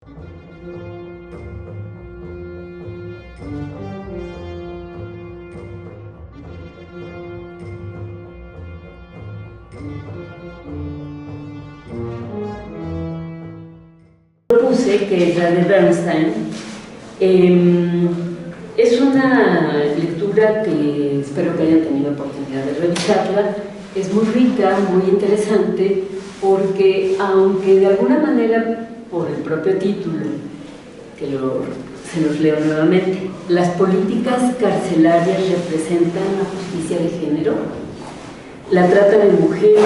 Propuse, que es la de Bernstein, es una lectura que espero que hayan tenido oportunidad de revisarla. Es muy rica, muy interesante, porque aunque de alguna manera, por el propio título, que se los leo nuevamente, las políticas carcelarias representan la justicia de género, la trata de mujeres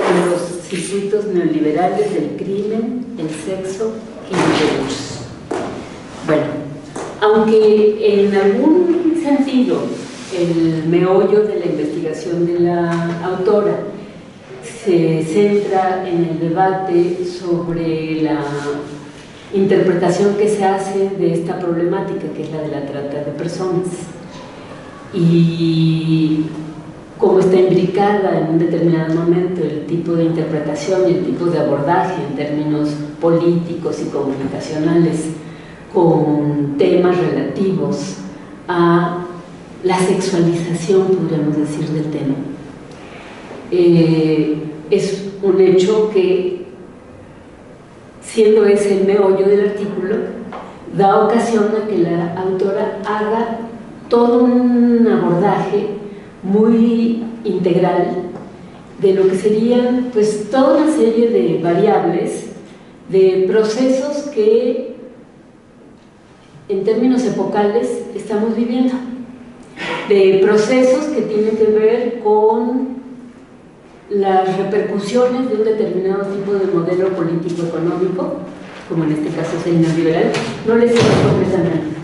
en los circuitos neoliberales del crimen, el sexo y el abuso. Bueno, aunque en algún sentido el meollo de la investigación de la autora se centra en el debate sobre la interpretación que se hace de esta problemática, que es la de la trata de personas, y cómo está imbricada en un determinado momento el tipo de interpretación y el tipo de abordaje en términos políticos y comunicacionales con temas relativos a la sexualización, podríamos decir, del tema. Es un hecho que, siendo ese el meollo del artículo, da ocasión a que la autora haga todo un abordaje muy integral de lo que serían pues toda una serie de variables, de procesos que en términos epocales estamos viviendo, de procesos que tienen que ver con las repercusiones de un determinado tipo de modelo político-económico, como en este caso es el neoliberal. No les digo completamente.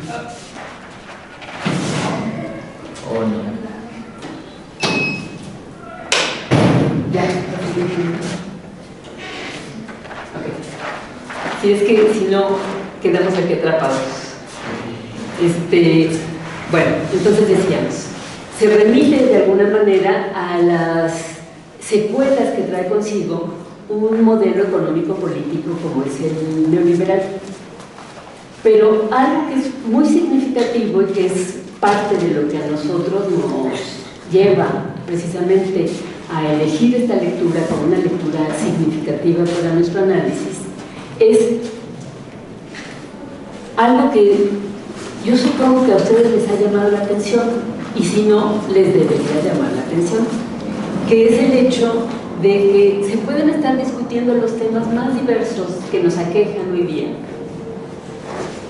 Si es que si no, quedamos aquí atrapados. Bueno, entonces decíamos, se remite de alguna manera a las secuelas que trae consigo un modelo económico-político como es el neoliberal. Pero algo que es muy significativo y que es parte de lo que a nosotros nos lleva precisamente a elegir esta lectura como una lectura significativa para nuestro análisis, es algo que yo supongo que a ustedes les ha llamado la atención, y si no, les debería llamar la atención, que es el hecho de que se pueden estar discutiendo los temas más diversos que nos aquejan hoy día,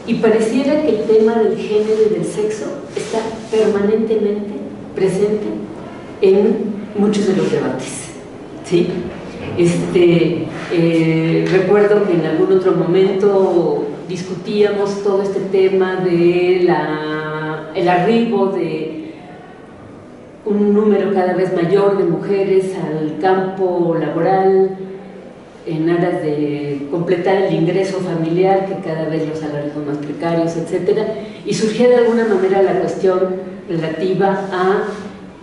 y pareciera que el tema del género y del sexo está permanentemente presente en muchos de los debates, ¿sí? Recuerdo que en algún otro momento discutíamos todo este tema de el arribo de un número cada vez mayor de mujeres al campo laboral en aras de completar el ingreso familiar, que cada vez los salarios son más precarios, etc. Y surgía de alguna manera la cuestión relativa a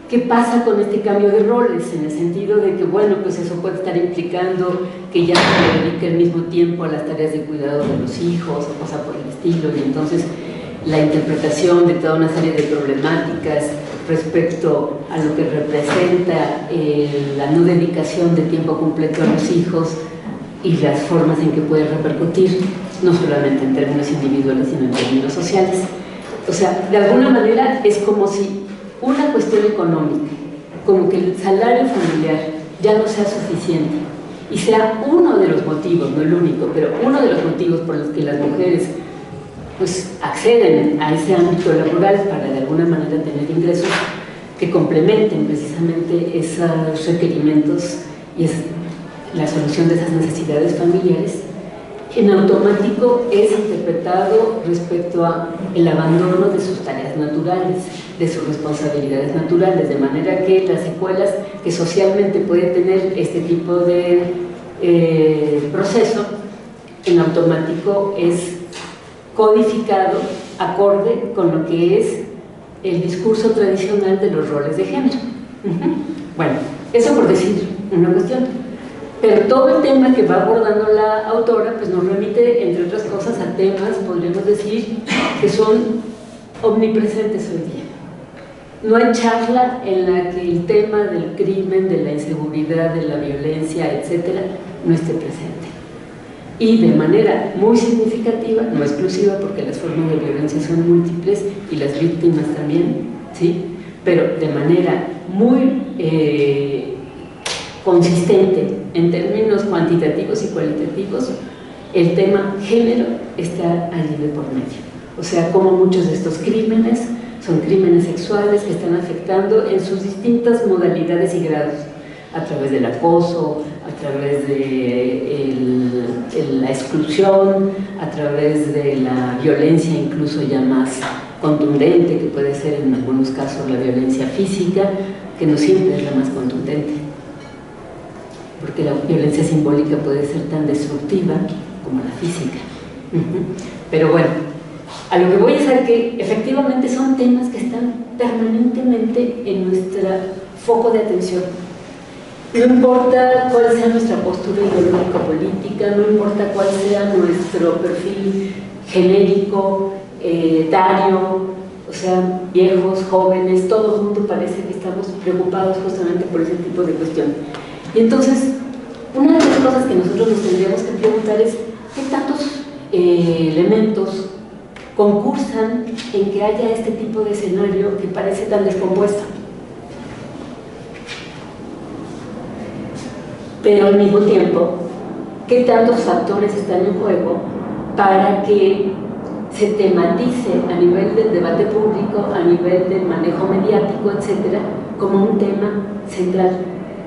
¿qué pasa con este cambio de roles? En el sentido de que, bueno, pues eso puede estar implicando que ya se dedique el mismo tiempo a las tareas de cuidado de los hijos o cosas por el estilo, y entonces la interpretación de toda una serie de problemáticas respecto a lo que representa la no dedicación de tiempo completo a los hijos y las formas en que puede repercutir, no solamente en términos individuales, sino en términos sociales. O sea, de alguna manera es como si una cuestión económica, como que el salario familiar ya no sea suficiente y sea uno de los motivos, no el único, pero uno de los motivos por los que las mujeres pues acceden a ese ámbito laboral para de alguna manera tener ingresos que complementen precisamente esos requerimientos y la solución de esas necesidades familiares, en automático es interpretado respecto a el abandono de sus tareas naturales, de sus responsabilidades naturales, de manera que las secuelas que socialmente puede tener este tipo de proceso, en automático es codificado acorde con lo que es el discurso tradicional de los roles de género. Bueno, eso por decir una cuestión. Pero todo el tema que va abordando la autora pues nos remite, entre otras cosas, a temas, podríamos decir, que son omnipresentes hoy día. No hay charla en la que el tema del crimen, de la inseguridad, de la violencia, etcétera, no esté presente. Y de manera muy significativa, no exclusiva, porque las formas de violencia son múltiples y las víctimas también, ¿sí? Pero de manera muy consistente en términos cuantitativos y cualitativos, el tema género está allí de por medio. O sea, como muchos de estos crímenes son crímenes sexuales que están afectando en sus distintas modalidades y grados, a través del acoso, a través de la exclusión, a través de la violencia incluso ya más contundente, que puede ser en algunos casos la violencia física, que no siempre es la más contundente, porque la violencia simbólica puede ser tan destructiva como la física. Pero bueno, a lo que voy es a que efectivamente son temas que están permanentemente en nuestro foco de atención. No importa cuál sea nuestra postura ideológica política, no importa cuál sea nuestro perfil genérico, etario, o sea, viejos, jóvenes, todo el mundo parece que estamos preocupados justamente por ese tipo de cuestión. Y entonces, una de las cosas que nosotros nos tendríamos que preguntar es ¿qué tantos elementos concursan en que haya este tipo de escenario que parece tan descompuesto? Pero al mismo tiempo, ¿qué tantos factores están en juego para que se tematice a nivel del debate público, a nivel del manejo mediático, etcétera, como un tema central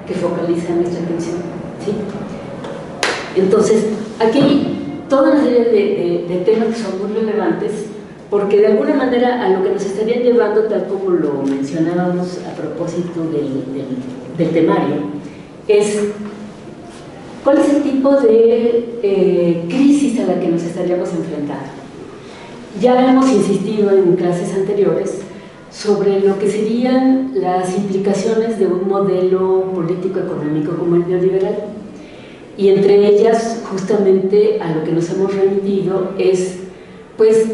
que focaliza nuestra atención? ¿Sí? Entonces, aquí hay toda una serie de temas que son muy relevantes, porque de alguna manera a lo que nos estarían llevando, tal como lo mencionábamos a propósito del temario, es ¿cuál es el tipo de crisis a la que nos estaríamos enfrentando? Ya hemos insistido en clases anteriores sobre lo que serían las implicaciones de un modelo político-económico como el neoliberal. Y entre ellas, justamente a lo que nos hemos remitido es, pues,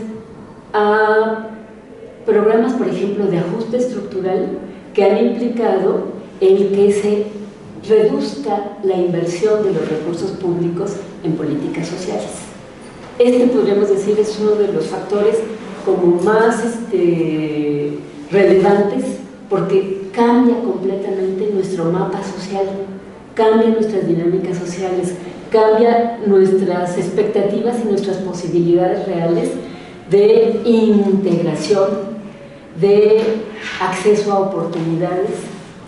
a programas, por ejemplo, de ajuste estructural que han implicado el que se reduzca la inversión de los recursos públicos en políticas sociales. Este, podríamos decir, es uno de los factores como más relevantes, porque cambia completamente nuestro mapa social, cambia nuestras dinámicas sociales, cambia nuestras expectativas y nuestras posibilidades reales de integración, de acceso a oportunidades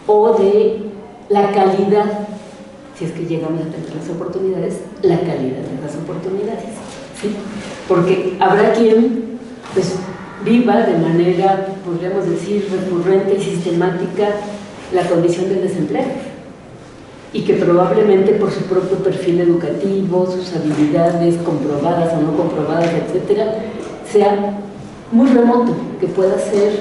o de la calidad, si es que llegamos a tener las oportunidades, la calidad de las oportunidades, ¿sí? Porque habrá quien pues viva de manera, podríamos decir, recurrente y sistemática la condición del desempleo, y que probablemente por su propio perfil educativo, sus habilidades comprobadas o no comprobadas, etcétera, sea muy remoto, que pueda ser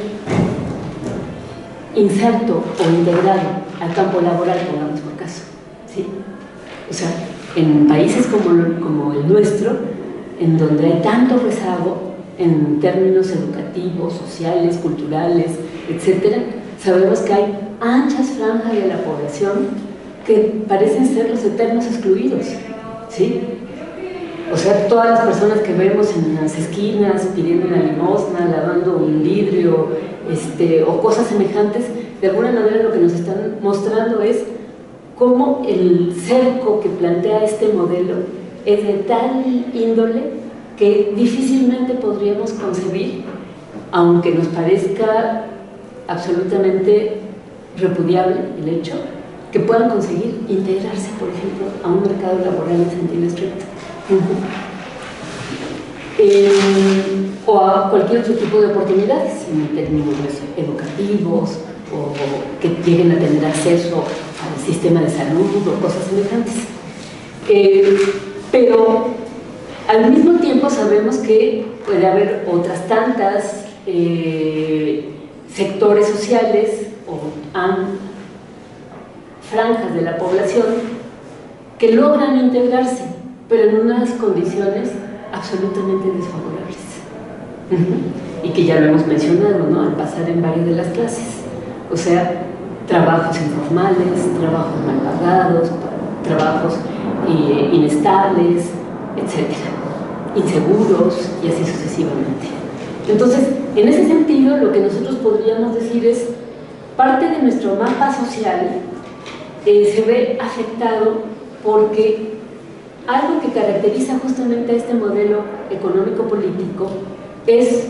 inserto o integrado al campo laboral, pongamos por caso, ¿sí? O sea, en países como el nuestro, en donde hay tanto rezago en términos educativos, sociales, culturales, etcétera, sabemos que hay anchas franjas de la población que parecen ser los eternos excluidos, ¿sí? O sea, todas las personas que vemos en las esquinas pidiendo una limosna, lavando un vidrio, o cosas semejantes, de alguna manera lo que nos están mostrando es cómo el cerco que plantea este modelo es de tal índole que difícilmente podríamos concebir, aunque nos parezca absolutamente repudiable el hecho, que puedan conseguir integrarse, por ejemplo, a un mercado laboral en sentido estricto. O a cualquier otro tipo de oportunidades en términos educativos, o que lleguen a tener acceso al sistema de salud o cosas semejantes. Pero al mismo tiempo sabemos que puede haber otras tantas sectores sociales o franjas de la población que logran integrarse, pero en unas condiciones absolutamente desfavorables. Y que ya lo hemos mencionado, ¿no?, al pasar en varias de las clases. O sea, trabajos informales, trabajos mal pagados, trabajos inestables, etcétera, inseguros y así sucesivamente. Entonces, en ese sentido, lo que nosotros podríamos decir es, parte de nuestro mapa social se ve afectado porque algo que caracteriza justamente a este modelo económico-político es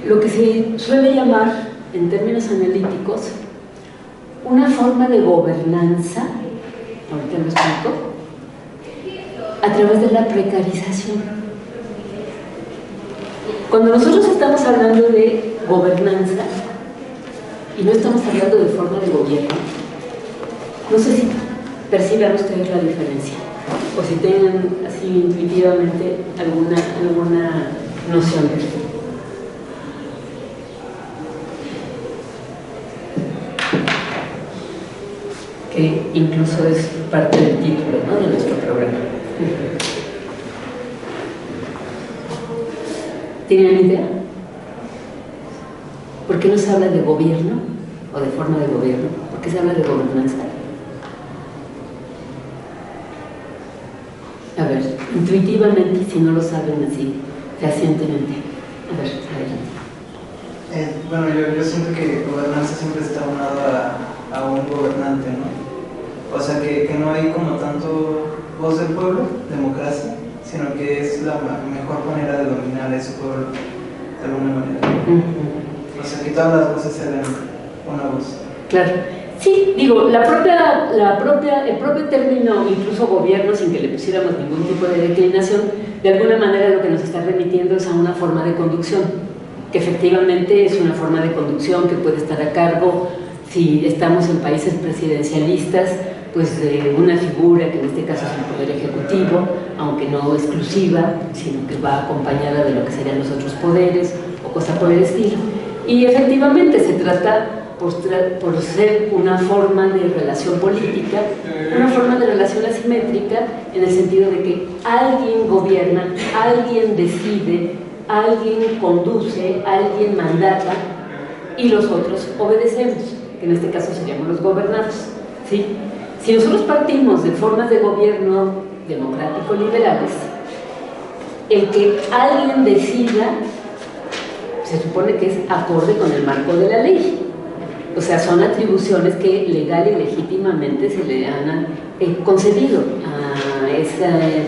lo que se suele llamar, en términos analíticos, una forma de gobernanza, ahorita lo explico, a través de la precarización. Cuando nosotros estamos hablando de gobernanza, y no estamos hablando de forma de gobierno, no sé si perciban ustedes la diferencia, o si tengan así intuitivamente alguna noción de esto. Que incluso es parte del título, ¿no?, de nuestro programa. ¿Tienen idea? ¿Por qué no se habla de gobierno o de forma de gobierno? ¿Por qué se habla de gobernanza? A ver, intuitivamente, si no lo saben así, fehacientemente. A ver, adelante. Bueno, yo siento que gobernanza siempre está unado a un gobernante, ¿no? O sea, que no hay como tanto voz del pueblo, democracia, sino que es la mejor manera de dominar a ese pueblo, de alguna manera. O sea, que todas las voces se den una voz. Claro. Sí, digo, el propio término, incluso gobierno, sin que le pusiéramos ningún tipo de declinación, de alguna manera lo que nos está remitiendo es a una forma de conducción, que efectivamente es una forma de conducción que puede estar a cargo, si estamos en países presidencialistas, pues de una figura que en este caso es el Poder Ejecutivo, aunque no exclusiva, sino que va acompañada de lo que serían los otros poderes o cosa por el estilo. Y efectivamente se trata por ser una forma de relación política, una forma de relación asimétrica, en el sentido de que alguien gobierna, alguien decide, alguien conduce, alguien mandata y los otros obedecemos, que en este caso seríamos los gobernados, ¿sí? Si nosotros partimos de formas de gobierno democrático-liberales, el que alguien decida se supone que es acorde con el marco de la ley. O sea, son atribuciones que legal y legítimamente se le han concedido a ese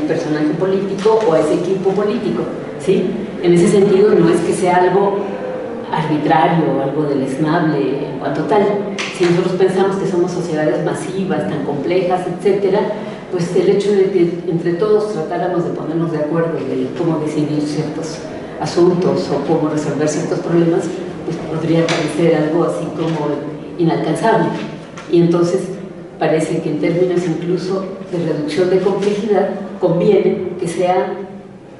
personaje político o a ese equipo político, ¿sí? En ese sentido no es que sea algo arbitrario o algo deleznable en cuanto tal. Si nosotros pensamos que somos sociedades masivas, tan complejas, etcétera, pues el hecho de que entre todos tratáramos de ponernos de acuerdo de cómo decidir ciertos asuntos o cómo resolver ciertos problemas, pues podría parecer algo así como inalcanzable. Y entonces parece que en términos incluso de reducción de complejidad conviene que sean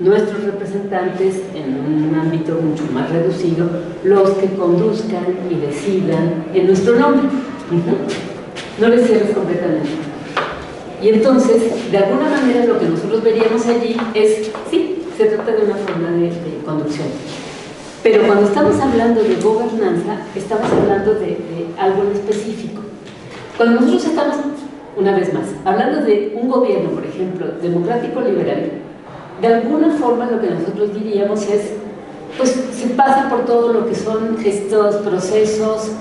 nuestros representantes en un ámbito mucho más reducido los que conduzcan y decidan en nuestro nombre. No les cierres completamente. Y entonces, de alguna manera, lo que nosotros veríamos allí es, sí, se trata de una forma de conducción. Pero cuando estamos hablando de gobernanza, estamos hablando de algo en específico. Cuando nosotros estamos, una vez más, hablando de un gobierno, por ejemplo, democrático-liberal, de alguna forma lo que nosotros diríamos es, pues se pasa por todo lo que son estos procesos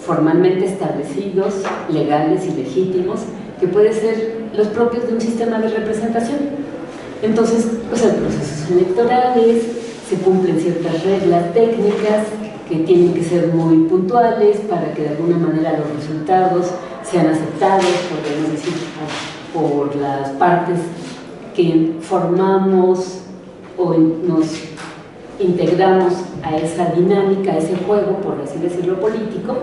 formalmente establecidos, legales y legítimos, que pueden ser los propios de un sistema de representación. Entonces, pues hay procesos electorales, se cumplen ciertas reglas técnicas que tienen que ser muy puntuales para que de alguna manera los resultados sean aceptados, podemos decir, por las partes que formamos o nos integramos a esa dinámica, a ese juego, por así decirlo, político,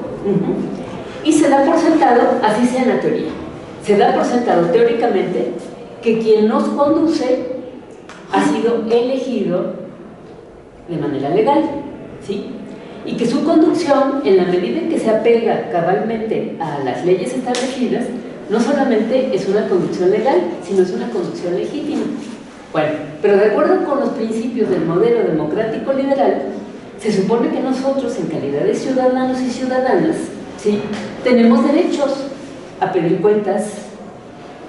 y se da por sentado, así sea en la teoría, se da por sentado teóricamente que quien nos conduce ha sido elegido de manera legal, ¿sí? Y que su conducción, en la medida en que se apega cabalmente a las leyes establecidas, no solamente es una conducción legal, sino es una conducción legítima. Bueno, pero de acuerdo con los principios del modelo democrático liberal, se supone que nosotros, en calidad de ciudadanos y ciudadanas, ¿sí?, tenemos derechos a pedir cuentas,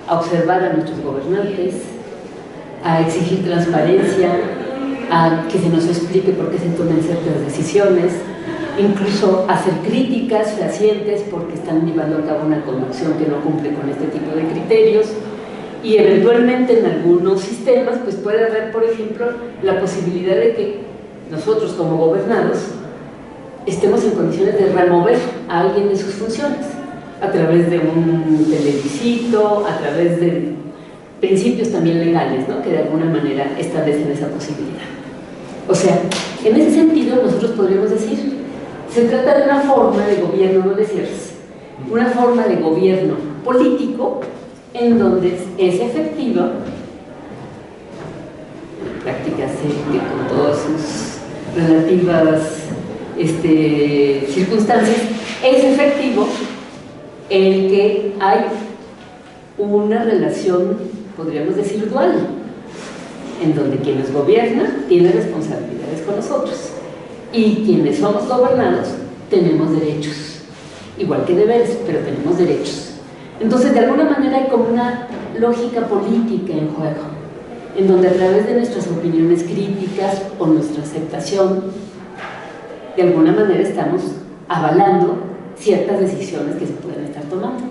a observar a nuestros gobernantes, a exigir transparencia, a que se nos explique por qué se toman ciertas decisiones, incluso hacer críticas fehacientes porque están llevando a cabo una conducción que no cumple con este tipo de criterios, y eventualmente en algunos sistemas pues puede haber, por ejemplo, la posibilidad de que nosotros como gobernados estemos en condiciones de remover a alguien de sus funciones a través de un televisito, a través de principios también legales, ¿no?, que de alguna manera establecen esa posibilidad. O sea, en ese sentido nosotros podríamos decir, se trata de una forma de gobierno, no de cierres, una forma de gobierno político en donde es efectiva, en práctica sé que con todas sus relativas circunstancias, es efectivo el que hay una relación, podríamos decir, dual, en donde quienes gobiernan tienen responsabilidades con nosotros y quienes somos gobernados tenemos derechos, igual que deberes, pero tenemos derechos. Entonces, de alguna manera hay como una lógica política en juego, en donde a través de nuestras opiniones críticas o nuestra aceptación, de alguna manera estamos avalando ciertas decisiones que se pueden estar tomando,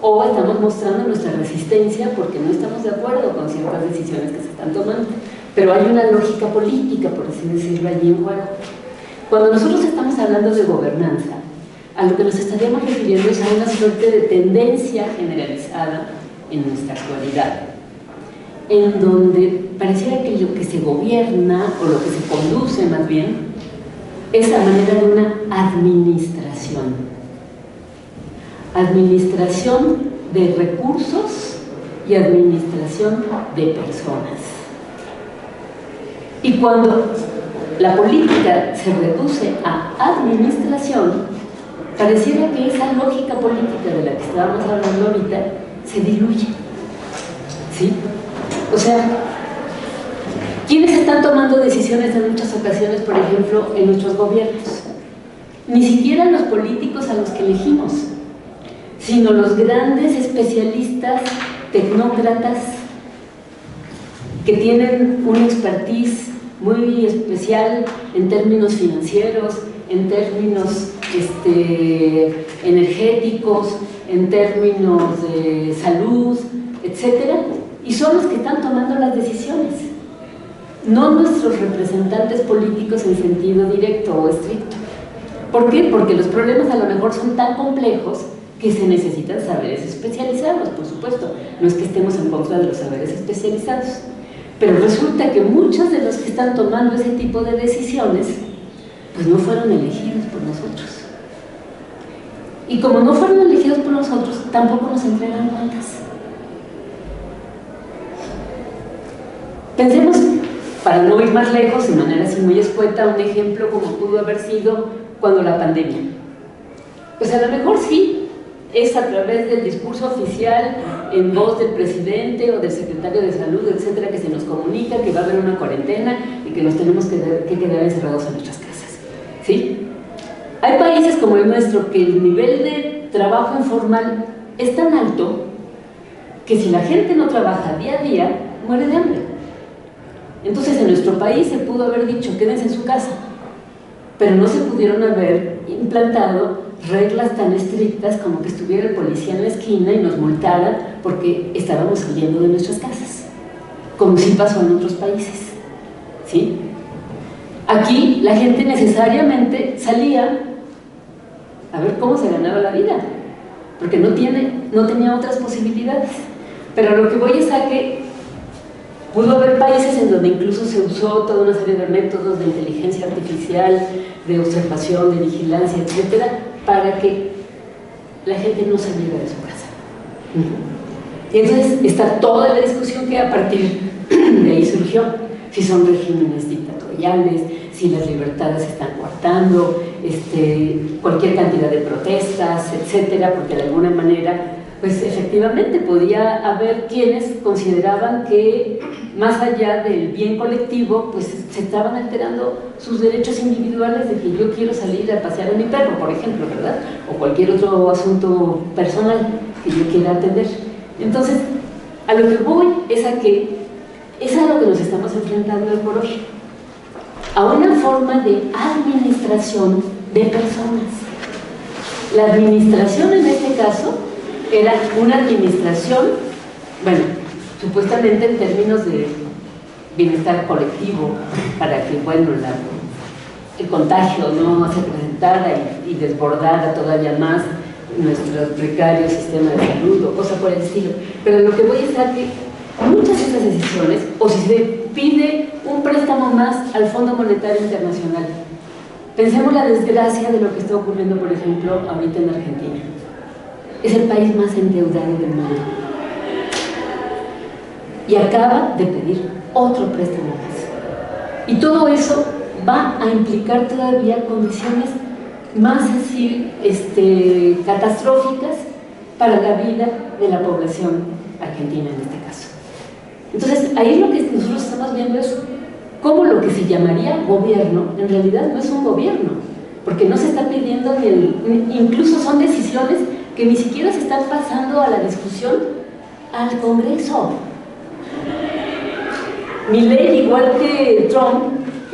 o estamos mostrando nuestra resistencia porque no estamos de acuerdo con ciertas decisiones que se están tomando, pero hay una lógica política, por así decirlo, allí en juego. Cuando nosotros estamos hablando de gobernanza, a lo que nos estaríamos refiriendo es a una suerte de tendencia generalizada en nuestra actualidad, en donde pareciera que lo que se gobierna, o lo que se conduce más bien, es a manera de una administración. Administración de recursos y administración de personas. Y cuando la política se reduce a administración, pareciera que esa lógica política de la que estábamos hablando ahorita se diluye, ¿sí? O sea, ¿quiénes están tomando decisiones en muchas ocasiones, por ejemplo, en nuestros gobiernos? Ni siquiera los políticos a los que elegimos, sino los grandes especialistas, tecnócratas, que tienen una expertise muy especial en términos financieros, en términos energéticos, en términos de salud, etcétera, y son los que están tomando las decisiones, no nuestros representantes políticos en sentido directo o estricto. ¿Por qué? Porque los problemas a lo mejor son tan complejos que se necesitan saberes especializados, por supuesto. No es que estemos en contra de los saberes especializados, pero resulta que muchos de los que están tomando ese tipo de decisiones pues no fueron elegidos por nosotros. Y como no fueron elegidos por nosotros, tampoco nos entregan cuentas. Pensemos, para no ir más lejos, de manera así muy escueta, un ejemplo como pudo haber sido cuando la pandemia. Pues a lo mejor sí, es a través del discurso oficial, en voz del presidente o del secretario de salud, etcétera, que se nos comunica que va a haber una cuarentena y que nos tenemos que quedar encerrados en nuestras casas, ¿sí? Hay países como el nuestro que el nivel de trabajo informal es tan alto que si la gente no trabaja día a día, muere de hambre. Entonces en nuestro país se pudo haber dicho quédense en su casa, pero no se pudieron haber implantado reglas tan estrictas como que estuviera el policía en la esquina y nos multara porque estábamos saliendo de nuestras casas, como sí pasó en otros países, ¿sí? Aquí la gente necesariamente salía a ver cómo se ganaba la vida, porque no tenía otras posibilidades. Pero lo que voy es a que pudo haber países en donde incluso se usó toda una serie de métodos de inteligencia artificial, de observación, de vigilancia, etcétera, para que la gente no saliera de su casa. Y entonces está toda la discusión que a partir de ahí surgió, si son regímenes dictatoriales, si las libertades se están coartando, cualquier cantidad de protestas, etcétera, porque de alguna manera pues efectivamente podía haber quienes consideraban que más allá del bien colectivo, pues se estaban alterando sus derechos individuales de que yo quiero salir a pasear a mi perro, por ejemplo, ¿verdad? O cualquier otro asunto personal que yo quiera atender. Entonces, a lo que voy es a que es a lo que nos estamos enfrentando hoy por hoy, a una forma de administración de personas. La administración en este caso era una administración, bueno, supuestamente en términos de bienestar colectivo, para que, bueno, el contagio no se presentara y desbordara todavía más nuestro precario sistema de salud o cosas por el estilo. Pero lo que voy es a que muchas de estas decisiones, o si se pide un préstamo más al Fondo Monetario Internacional, pensemos la desgracia de lo que está ocurriendo, por ejemplo, ahorita en Argentina. Es el país más endeudado del mundo. Y acaba de pedir otro préstamo más. Y todo eso va a implicar todavía condiciones más así, catastróficas para la vida de la población argentina en este caso. Entonces, ahí lo que nosotros estamos viendo es cómo lo que se llamaría gobierno, en realidad no es un gobierno, porque no se está pidiendo incluso son decisiones que ni siquiera se están pasando a la discusión al Congreso. Milei, igual que Trump,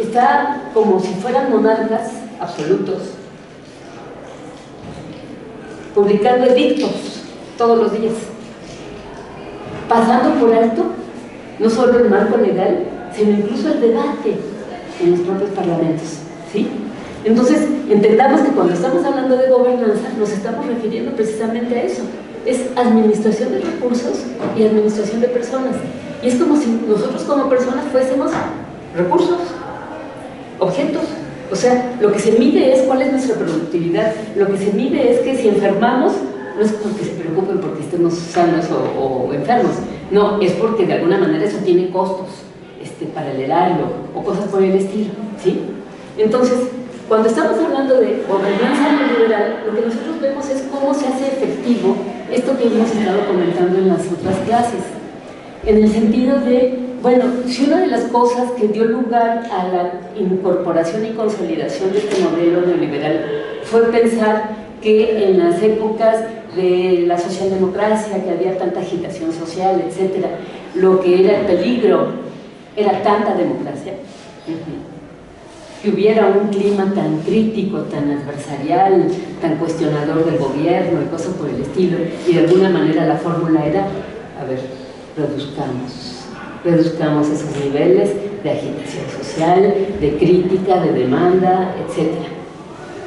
está como si fueran monarcas absolutos, publicando edictos todos los días, pasando por alto no solo el marco legal, sino incluso el debate en los propios parlamentos, ¿sí? Entonces, entendamos que cuando estamos hablando de gobernanza, nos estamos refiriendo precisamente a eso. Es administración de recursos y administración de personas. Y es como si nosotros como personas fuésemos recursos, objetos. O sea, lo que se mide es cuál es nuestra productividad. Lo que se mide es que si enfermamos, no es porque se preocupen porque estemos sanos o enfermos. No, es porque de alguna manera eso tiene costos para el erario o cosas por el estilo, ¿sí? Entonces, cuando estamos hablando de gobernanza neoliberal, lo que nosotros vemos es cómo se hace efectivo esto que hemos estado comentando en las otras clases, en el sentido de, bueno, si una de las cosas que dio lugar a la incorporación y consolidación de este modelo neoliberal fue pensar que en las épocas de la socialdemocracia, que había tanta agitación social, etcétera, lo que era el peligro era tanta democracia, que hubiera un clima tan crítico, tan adversarial, tan cuestionador del gobierno y cosas por el estilo, y de alguna manera la fórmula era, a ver, reduzcamos esos niveles de agitación social, de crítica, de demanda, etc.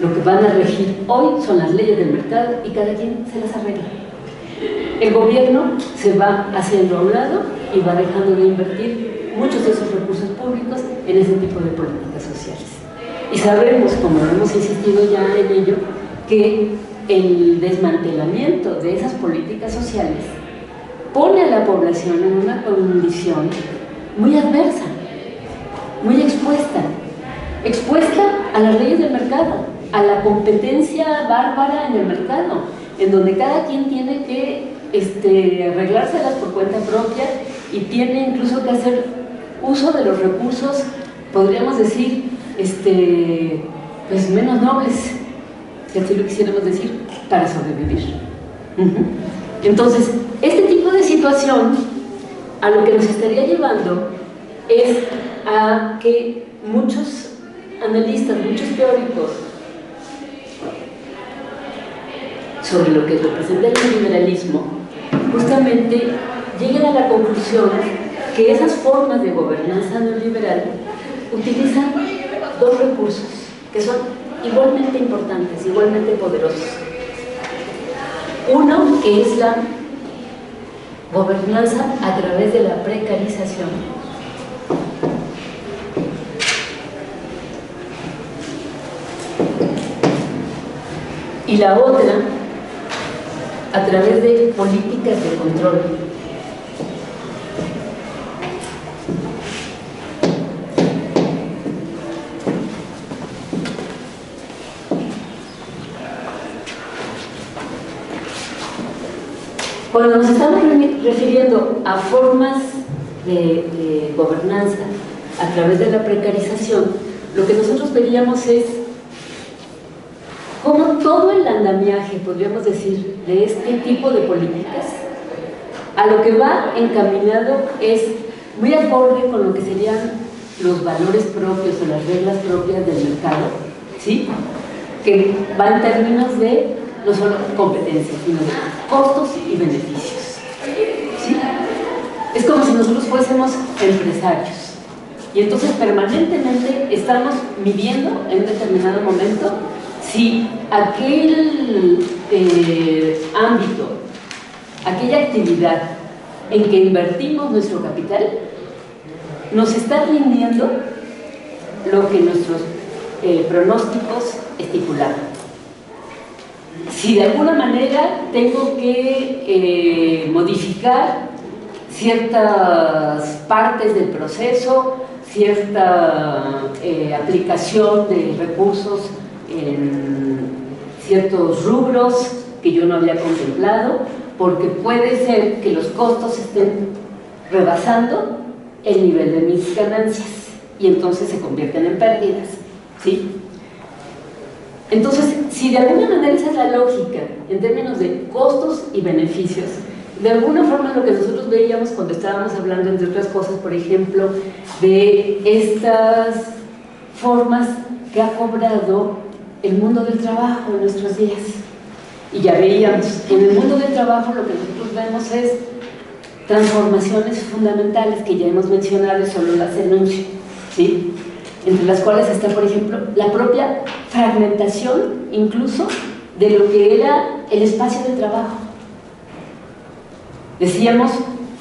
Lo que van a regir hoy son las leyes del mercado y cada quien se las arregla. El gobierno se va haciendo a un lado y va dejando de invertir muchos de esos recursos públicos en ese tipo de políticas sociales. Y sabemos, como hemos insistido ya en ello, que el desmantelamiento de esas políticas sociales pone a la población en una condición muy adversa, muy expuesta a las leyes del mercado, a la competencia bárbara en el mercado, en donde cada quien tiene que arreglárselas por cuenta propia y tiene incluso que hacer uso de los recursos, podríamos decir, pues menos nobles, si así lo quisiéramos decir, para sobrevivir. Entonces, este tipo de situación a lo que nos estaría llevando es a que muchos analistas, muchos teóricos sobre lo que representa el liberalismo, justamente lleguen a la conclusión que esas formas de gobernanza neoliberal utilizan dos recursos que son igualmente importantes, igualmente poderosos. Uno, que es la gobernanza a través de la precarización. Y la otra, a través de políticas de control. Cuando nos estamos refiriendo a formas de gobernanza a través de la precarización, lo que nosotros veríamos es cómo todo el andamiaje, podríamos decir, de este tipo de políticas, a lo que va encaminado es muy acorde con lo que serían los valores propios o las reglas propias del mercado, ¿sí? Que va en términos de no solo competencias, sino de costos y beneficios, ¿sí? Es como si nosotros fuésemos empresarios y entonces permanentemente estamos midiendo en un determinado momento si aquel ámbito, aquella actividad en que invertimos nuestro capital nos está rindiendo lo que nuestros pronósticos estipulaban. Si de alguna manera tengo que modificar ciertas partes del proceso, cierta aplicación de recursos en ciertos rubros que yo no había contemplado, porque puede ser que los costos estén rebasando el nivel de mis ganancias y entonces se convierten en pérdidas, ¿sí? Entonces, si de alguna manera esa es la lógica en términos de costos y beneficios, de alguna forma lo que nosotros veíamos cuando estábamos hablando, entre otras cosas, por ejemplo, de estas formas que ha cobrado el mundo del trabajo en nuestros días. Y ya veíamos, en el mundo del trabajo lo que nosotros vemos es transformaciones fundamentales que ya hemos mencionado y solo las enuncio, ¿sí? Entre las cuales está, por ejemplo, la propia fragmentación incluso de lo que era el espacio de trabajo. Decíamos,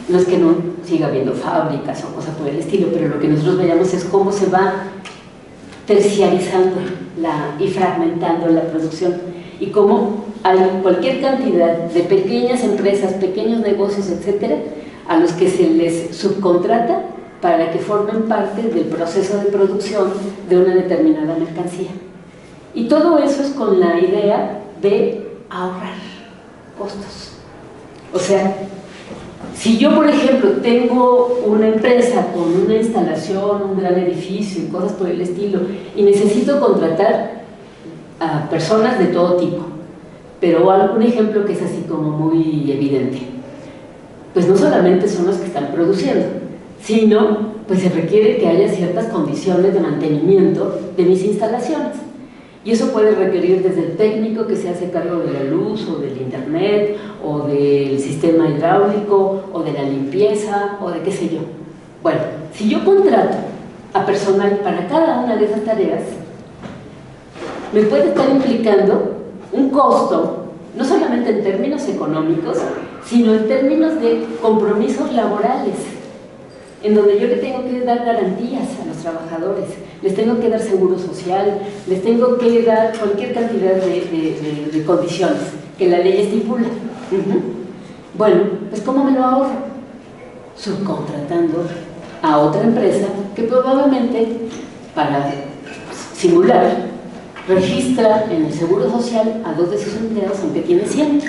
no es que no siga habiendo fábricas o cosas por el estilo, pero lo que nosotros veíamos es cómo se va terciarizando y fragmentando la producción y cómo hay cualquier cantidad de pequeñas empresas, pequeños negocios, etcétera, a los que se les subcontrata para que formen parte del proceso de producción de una determinada mercancía. Y todo eso es con la idea de ahorrar costos. O sea, si yo, por ejemplo, tengo una empresa con una instalación, un gran edificio y cosas por el estilo, y necesito contratar a personas de todo tipo, pero un ejemplo que es así como muy evidente, pues no solamente son los que están produciendo, sino pues se requiere que haya ciertas condiciones de mantenimiento de mis instalaciones. Y eso puede requerir desde el técnico que se hace cargo de la luz o del internet o del sistema hidráulico o de la limpieza o de qué sé yo. Bueno, si yo contrato a personal para cada una de esas tareas, me puede estar implicando un costo, no solamente en términos económicos, sino en términos de compromisos laborales, en donde yo le tengo que dar garantías a los trabajadores, les tengo que dar seguro social, les tengo que dar cualquier cantidad de condiciones que la ley estipula. Bueno, pues ¿cómo me lo ahorro? Subcontratando a otra empresa que probablemente, para simular, registra en el seguro social a 2 de sus empleados, aunque tiene 100,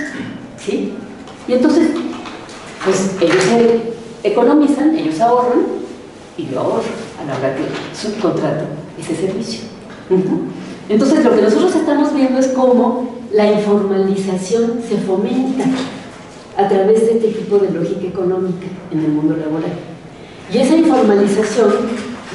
¿sí? Y entonces, pues ellos se economizan, ellos ahorran y yo ahorro a la hora que subcontrato ese servicio. Entonces lo que nosotros estamos viendo es cómo la informalización se fomenta a través de este tipo de lógica económica en el mundo laboral. Y esa informalización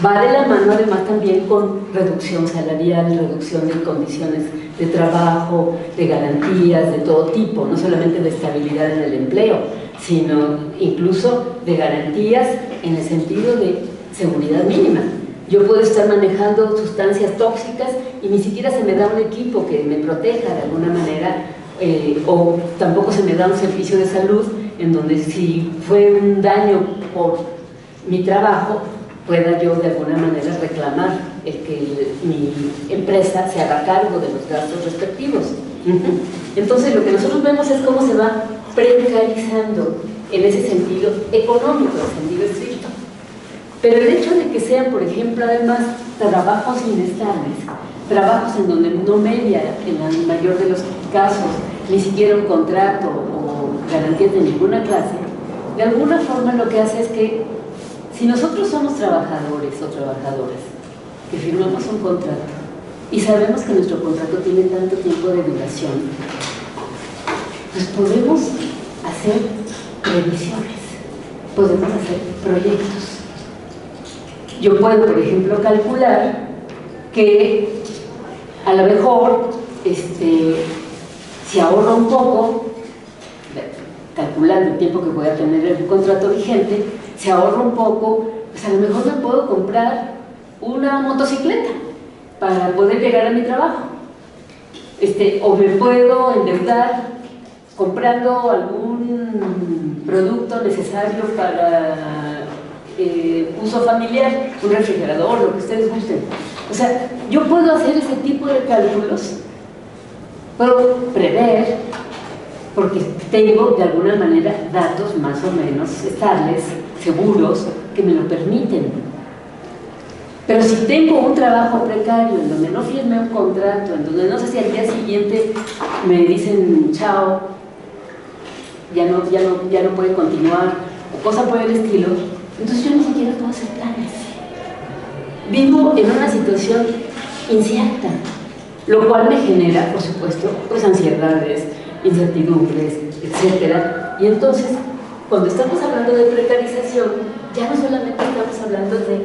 va de la mano además también con reducción salarial, reducción de condiciones de trabajo, de garantías de todo tipo, no solamente de estabilidad en el empleo, sino incluso de garantías en el sentido de seguridad mínima. Yo puedo estar manejando sustancias tóxicas y ni siquiera se me da un equipo que me proteja de alguna manera, o tampoco se me da un servicio de salud en donde si fue un daño por mi trabajo, pueda yo de alguna manera reclamar el que mi empresa se haga cargo de los gastos respectivos. Entonces lo que nosotros vemos es cómo se va precarizando en ese sentido económico, en sentido estricto. Pero el hecho de que sean, por ejemplo, además trabajos inestables, trabajos en donde no media, en la mayor de los casos, ni siquiera un contrato o garantías de ninguna clase, de alguna forma lo que hace es que si nosotros somos trabajadores o trabajadoras que firmamos un contrato y sabemos que nuestro contrato tiene tanto tiempo de duración, pues podemos hacer previsiones, podemos hacer proyectos. Yo puedo, por ejemplo, calcular que a lo mejor si ahorro un poco, calculando el tiempo que voy a tener el contrato vigente, si ahorro un poco, pues a lo mejor me puedo comprar una motocicleta para poder llegar a mi trabajo. O me puedo endeudar comprando algún producto necesario para uso familiar, un refrigerador, lo que ustedes gusten. O sea, yo puedo hacer ese tipo de cálculos, puedo prever, porque tengo de alguna manera datos más o menos estables, seguros, que me lo permiten. Pero si tengo un trabajo precario en donde no firmé un contrato, en donde no sé si al día siguiente me dicen chao, ya no puede continuar, o cosa por el estilo, entonces yo ni siquiera puedo hacer planes. Vivo en una situación incierta, lo cual me genera, por supuesto, pues ansiedades, incertidumbres, etcétera. Y entonces, cuando estamos hablando de precarización, ya no solamente estamos hablando de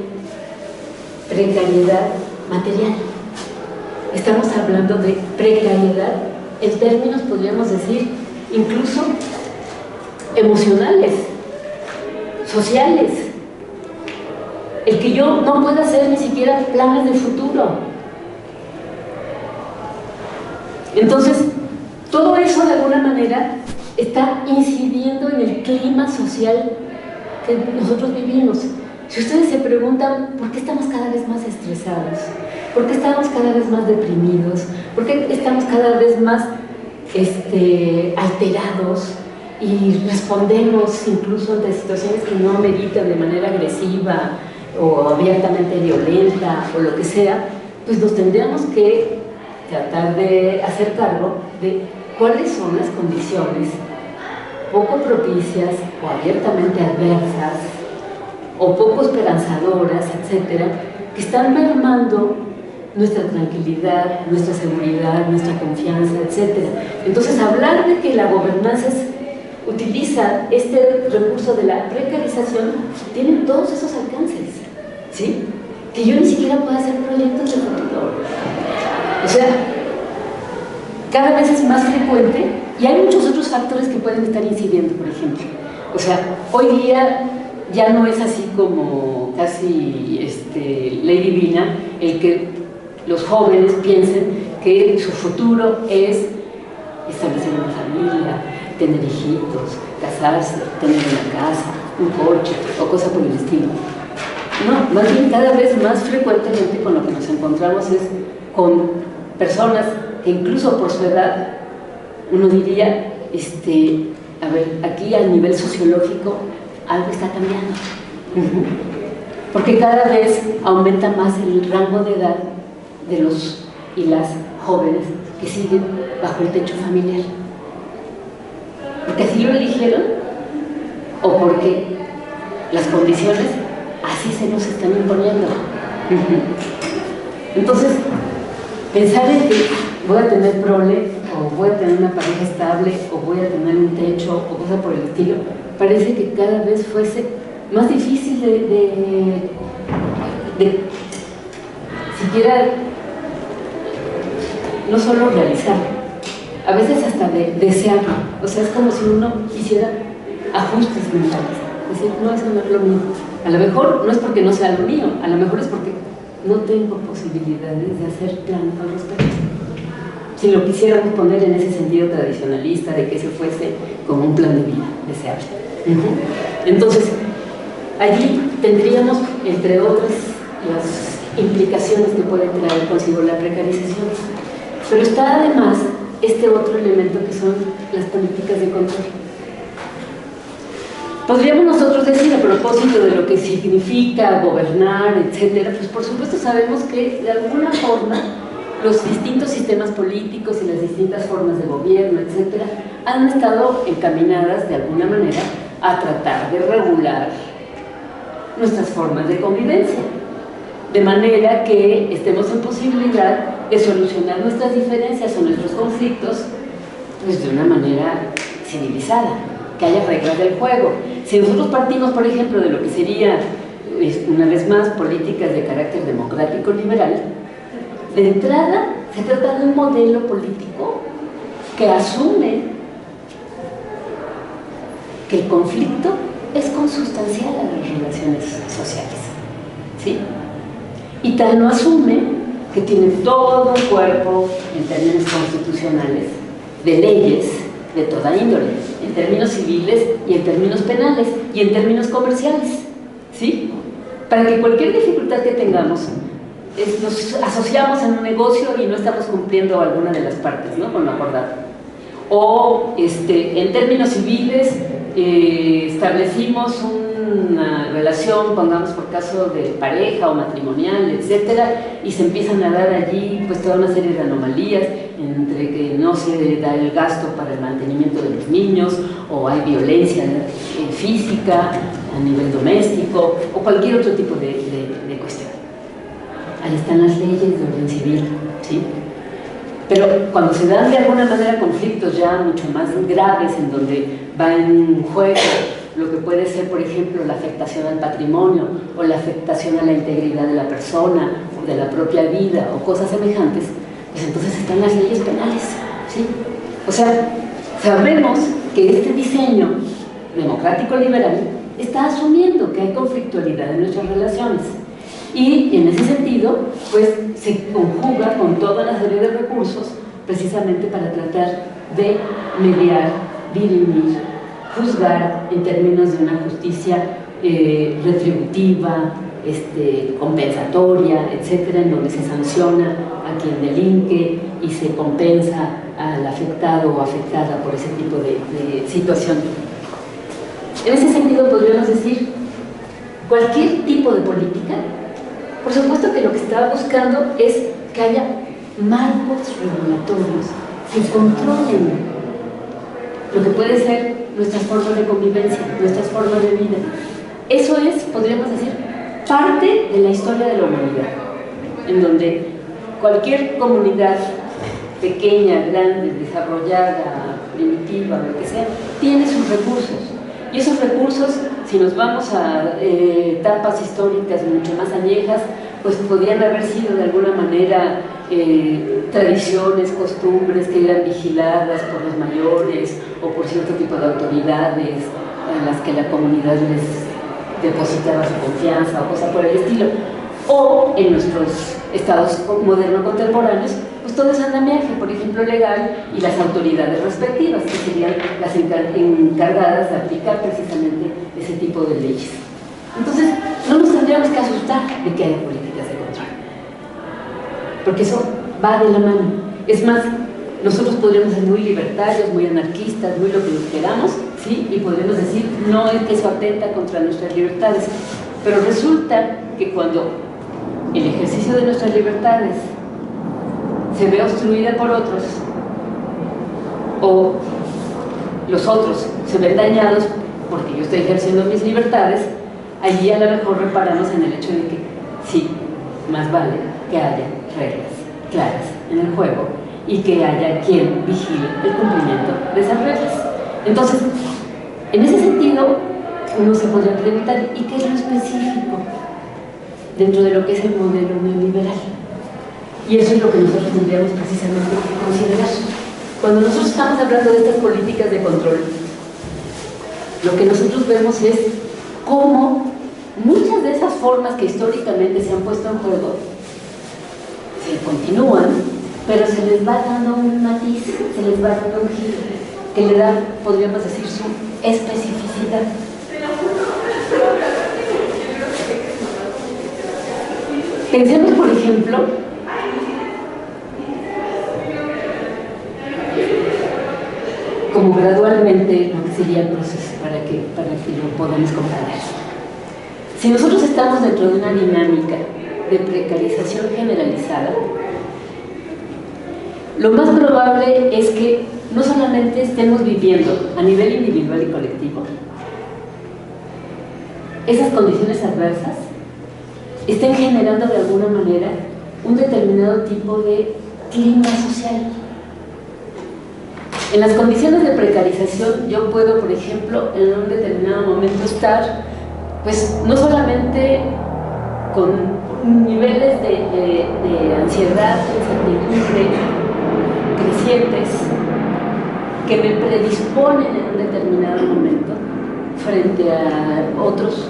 precariedad material, estamos hablando de precariedad en términos, podríamos decir, incluso emocionales, sociales. El que yo no pueda hacer ni siquiera planes de futuro. Entonces, todo eso de alguna manera está incidiendo en el clima social que nosotros vivimos. Si ustedes se preguntan por qué estamos cada vez más estresados, por qué estamos cada vez más deprimidos, por qué estamos cada vez más alterados y respondemos incluso ante situaciones que no meditan de manera agresiva o abiertamente violenta o lo que sea, pues nos tendríamos que tratar de hacer cargo de cuáles son las condiciones poco propicias o abiertamente adversas o poco esperanzadoras, etcétera, que están mermando nuestra tranquilidad, nuestra seguridad, nuestra confianza, etcétera. Entonces, hablar de que la gobernanza utiliza este recurso de la precarización tiene todos esos alcances, ¿sí? Que yo ni siquiera puedo hacer proyectos de futuro. O sea, cada vez es más frecuente y hay muchos otros factores que pueden estar incidiendo, por ejemplo. O sea, hoy día ya no es así como casi ley divina el que los jóvenes piensen que su futuro es establecer una familia, tener hijitos, casarse, tener una casa, un coche o cosa por el estilo. No, más bien cada vez más frecuentemente con lo que nos encontramos es con personas que incluso por su edad, uno diría, a ver, aquí a nivel sociológico algo está cambiando. Porque cada vez aumenta más el rango de edad de los y las jóvenes que siguen bajo el techo familiar. ¿Porque así lo eligieron? ¿O porque las condiciones así se nos están imponiendo? Entonces, pensar en que voy a tener prole, o voy a tener una pareja estable, o voy a tener un techo, o cosa por el estilo, parece que cada vez fuese más difícil de siquiera, no solo realizarlo, a veces hasta de desearlo. O sea, es como si uno hiciera ajustes mentales, es decir, no, eso no es lo mío. A lo mejor no es porque no sea lo mío, a lo mejor es porque no tengo posibilidades de hacer planes al respecto. Si lo quisiéramos poner en ese sentido tradicionalista de que se fuese como un plan de vida deseable. Entonces, allí tendríamos, entre otras, las implicaciones que puede traer consigo la precarización. Pero está además este otro elemento que son las políticas de control. Podríamos nosotros decir, a propósito de lo que significa gobernar, etcétera, pues por supuesto sabemos que de alguna forma los distintos sistemas políticos y las distintas formas de gobierno, etcétera, han estado encaminadas de alguna manera a tratar de regular nuestras formas de convivencia, de manera que estemos en posibilidad de solucionar nuestras diferencias o nuestros conflictos pues, de una manera civilizada, que haya reglas del juego. Si nosotros partimos, por ejemplo, de lo que sería, una vez más, políticas de carácter democrático liberal, de entrada se trata de un modelo político que asume que el conflicto es consustancial a las relaciones sociales, ¿sí? Y tal no asume que tiene todo un cuerpo en términos constitucionales de leyes de toda índole, en términos civiles y en términos penales y en términos comerciales, ¿sí? Para que cualquier dificultad que tengamos, nos asociamos en un negocio y no estamos cumpliendo alguna de las partes, ¿no?, con lo acordado. O en términos civiles establecimos una relación, pongamos por caso de pareja o matrimonial, etcétera, y se empiezan a dar allí pues toda una serie de anomalías entre que no se da el gasto para el mantenimiento de los niños, o hay violencia física a nivel doméstico, o cualquier otro tipo de cuestión. Ahí están las leyes de orden civil, ¿sí? Pero cuando se dan de alguna manera conflictos ya mucho más graves, en donde va en juego lo que puede ser, por ejemplo, la afectación al patrimonio o la afectación a la integridad de la persona o de la propia vida o cosas semejantes, pues entonces están las leyes penales, ¿sí? O sea, sabemos que este diseño democrático liberal está asumiendo que hay conflictualidad en nuestras relaciones. Y en ese sentido, pues se conjuga con toda una serie de recursos precisamente para tratar de mediar, dirimir, juzgar en términos de una justicia retributiva, compensatoria, etcétera, en donde se sanciona a quien delinque y se compensa al afectado o afectada por ese tipo de situación. En ese sentido podríamos decir, cualquier tipo de política, por supuesto que lo que está buscando es que haya marcos regulatorios que controlen lo que puede ser nuestras formas de convivencia, nuestras formas de vida. Eso es, podríamos decir, parte de la historia de la humanidad, en donde cualquier comunidad pequeña, grande, desarrollada, primitiva, lo que sea, tiene sus recursos. Y esos recursos, si nos vamos a etapas históricas mucho más añejas, pues podrían haber sido de alguna manera tradiciones, costumbres que eran vigiladas por los mayores o por cierto tipo de autoridades en las que la comunidad les depositaba su confianza o cosas por el estilo. O en nuestros estados modernos contemporáneos, pues todo es andamiaje, por ejemplo, legal, y las autoridades respectivas, que serían las encargadas de aplicar precisamente ese tipo de leyes. Entonces, no nos tendríamos que asustar de que haya políticas de control, porque eso va de la mano. Es más, nosotros podríamos ser muy libertarios, muy anarquistas, muy lo que nos queramos, ¿sí? Y podríamos decir, no es que eso atenta contra nuestras libertades, pero resulta que cuando el ejercicio de nuestras libertades se ve obstruida por otros, o los otros se ven dañados porque yo estoy ejerciendo mis libertades, allí a lo mejor reparamos en el hecho de que sí, más vale que haya reglas claras en el juego y que haya quien vigile el cumplimiento de esas reglas. Entonces, en ese sentido, uno se podría preguntar, ¿y qué es lo específico dentro de lo que es el modelo neoliberal? Y eso es lo que nosotros tendríamos precisamente que considerar. Cuando nosotros estamos hablando de estas políticas de control, lo que nosotros vemos es cómo muchas de esas formas que históricamente se han puesto en juego se continúan, pero se les va dando un matiz, se les va dando un giro, que le da, podríamos decir, su especificidad. Pensemos, por ejemplo, como gradualmente lo que sería el proceso para que lo podamos comprender. Si nosotros estamos dentro de una dinámica de precarización generalizada, lo más probable es que no solamente estemos viviendo a nivel individual y colectivo, esas condiciones adversas estén generando de alguna manera un determinado tipo de clima social. En las condiciones de precarización yo puedo, por ejemplo, en un determinado momento estar, pues, no solamente con niveles de ansiedad, de incertidumbre crecientes que me predisponen en un determinado momento frente a otros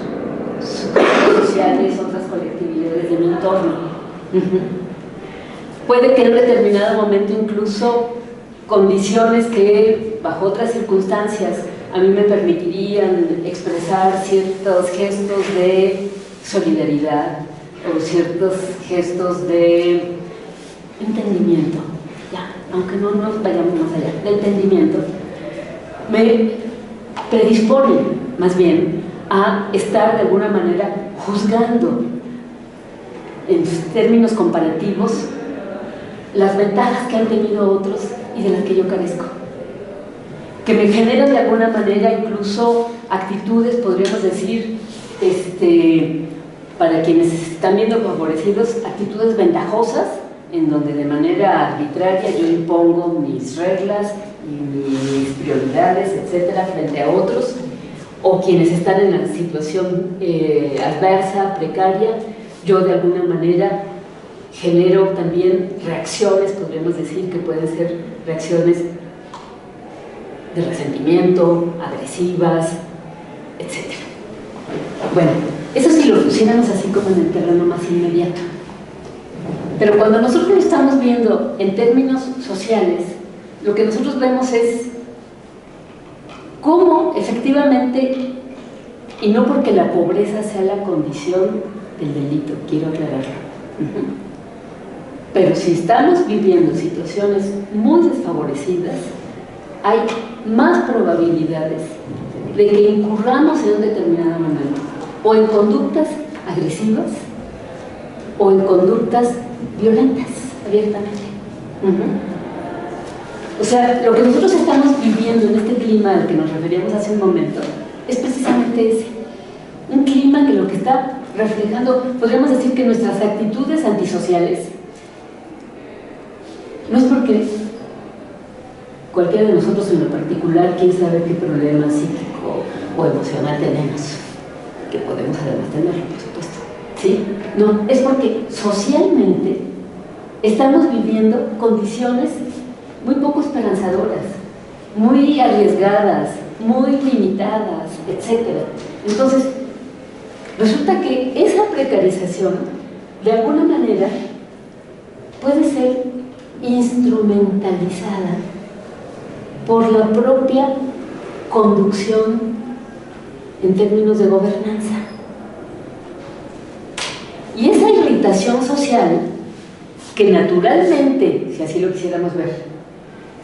sujetos sociales, otras colectividades de mi entorno. Puede que en un determinado momento incluso condiciones que bajo otras circunstancias a mí me permitirían expresar ciertos gestos de solidaridad o ciertos gestos de entendimiento, ya, aunque no nos vayamos más allá, de entendimiento, me predisponen más bien a estar de alguna manera juzgando en términos comparativos las ventajas que han tenido otros y de las que yo carezco, que me generan de alguna manera incluso actitudes, podríamos decir, para quienes están viendo favorecidos, actitudes ventajosas, en donde de manera arbitraria yo impongo mis reglas y mis prioridades, etcétera, frente a otros, o quienes están en la situación adversa, precaria, yo de alguna manera genero también reacciones, podríamos decir, que pueden ser reacciones de resentimiento, agresivas, etc. Bueno, eso sí lo pusiéramos así como en el terreno más inmediato. Pero cuando nosotros lo estamos viendo en términos sociales, lo que nosotros vemos es cómo efectivamente, y no porque la pobreza sea la condición del delito, quiero aclararlo, pero si estamos viviendo situaciones muy desfavorecidas, hay más probabilidades de que incurramos en un determinado momento o en conductas agresivas o en conductas violentas, abiertamente. O sea, lo que nosotros estamos viviendo en este clima al que nos referíamos hace un momento es precisamente ese, un clima que lo que está reflejando, podríamos decir que nuestras actitudes antisociales, no es porque cualquiera de nosotros en lo particular, quién sabe qué problema psíquico o emocional tenemos, que podemos además tenerlo, por supuesto, ¿sí? No, es porque socialmente estamos viviendo condiciones muy poco esperanzadoras, muy arriesgadas, muy limitadas, etc. Entonces, resulta que esa precarización, de alguna manera, puede ser instrumentalizada por la propia conducción en términos de gobernanza. Y esa irritación social, que naturalmente, si así lo quisiéramos ver,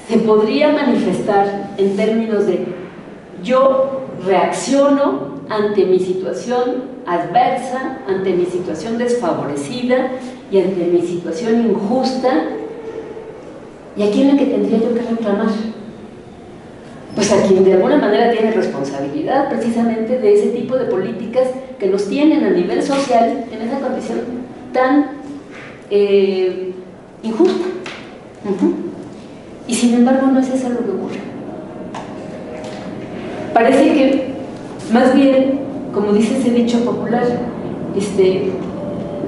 se podría manifestar en términos de yo reacciono ante mi situación adversa, ante mi situación desfavorecida y ante mi situación injusta, ¿y a quién es la que tendría yo que reclamar? Pues a quien de alguna manera tiene responsabilidad precisamente de ese tipo de políticas que nos tienen a nivel social en esa condición tan injusta. Y sin embargo no es eso lo que ocurre. Parece que más bien, como dice ese dicho popular,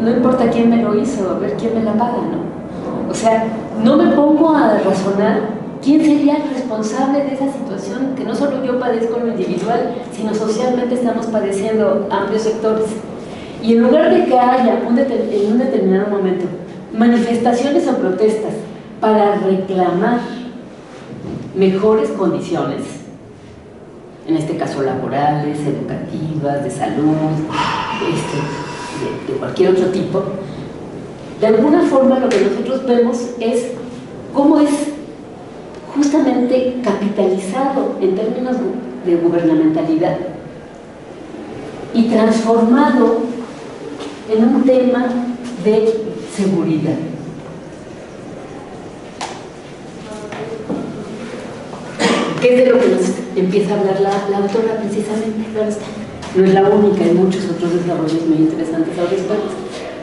no importa quién me lo hizo, a ver quién me la paga, ¿no? O sea, no me pongo a razonar quién sería el responsable de esa situación que no solo yo padezco en lo individual, sino socialmente estamos padeciendo amplios sectores. Y en lugar de que haya en un determinado momento manifestaciones o protestas para reclamar mejores condiciones, en este caso laborales, educativas, de salud, de cualquier otro tipo, de alguna forma lo que nosotros vemos es cómo es justamente capitalizado en términos de gubernamentalidad y transformado en un tema de seguridad. que es de lo que nos empieza a hablar la autora precisamente, claro está. No es la única, hay muchos otros desarrollos muy interesantes al respecto.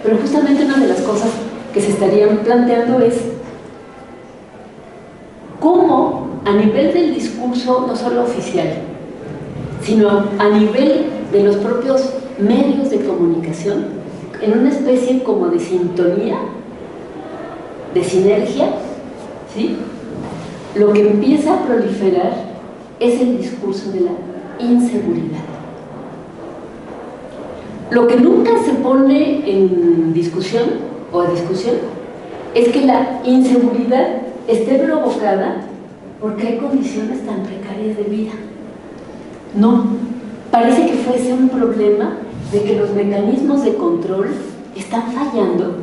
Pero justamente una de las cosas que se estarían planteando es cómo a nivel del discurso, no solo oficial, sino a nivel de los propios medios de comunicación, en una especie como de sintonía, de sinergia, ¿sí? Lo que empieza a proliferar es el discurso de la inseguridad. Lo que nunca se pone en discusión o a discusión es que la inseguridad esté provocada porque hay condiciones tan precarias de vida. No, parece que fuese un problema de que los mecanismos de control están fallando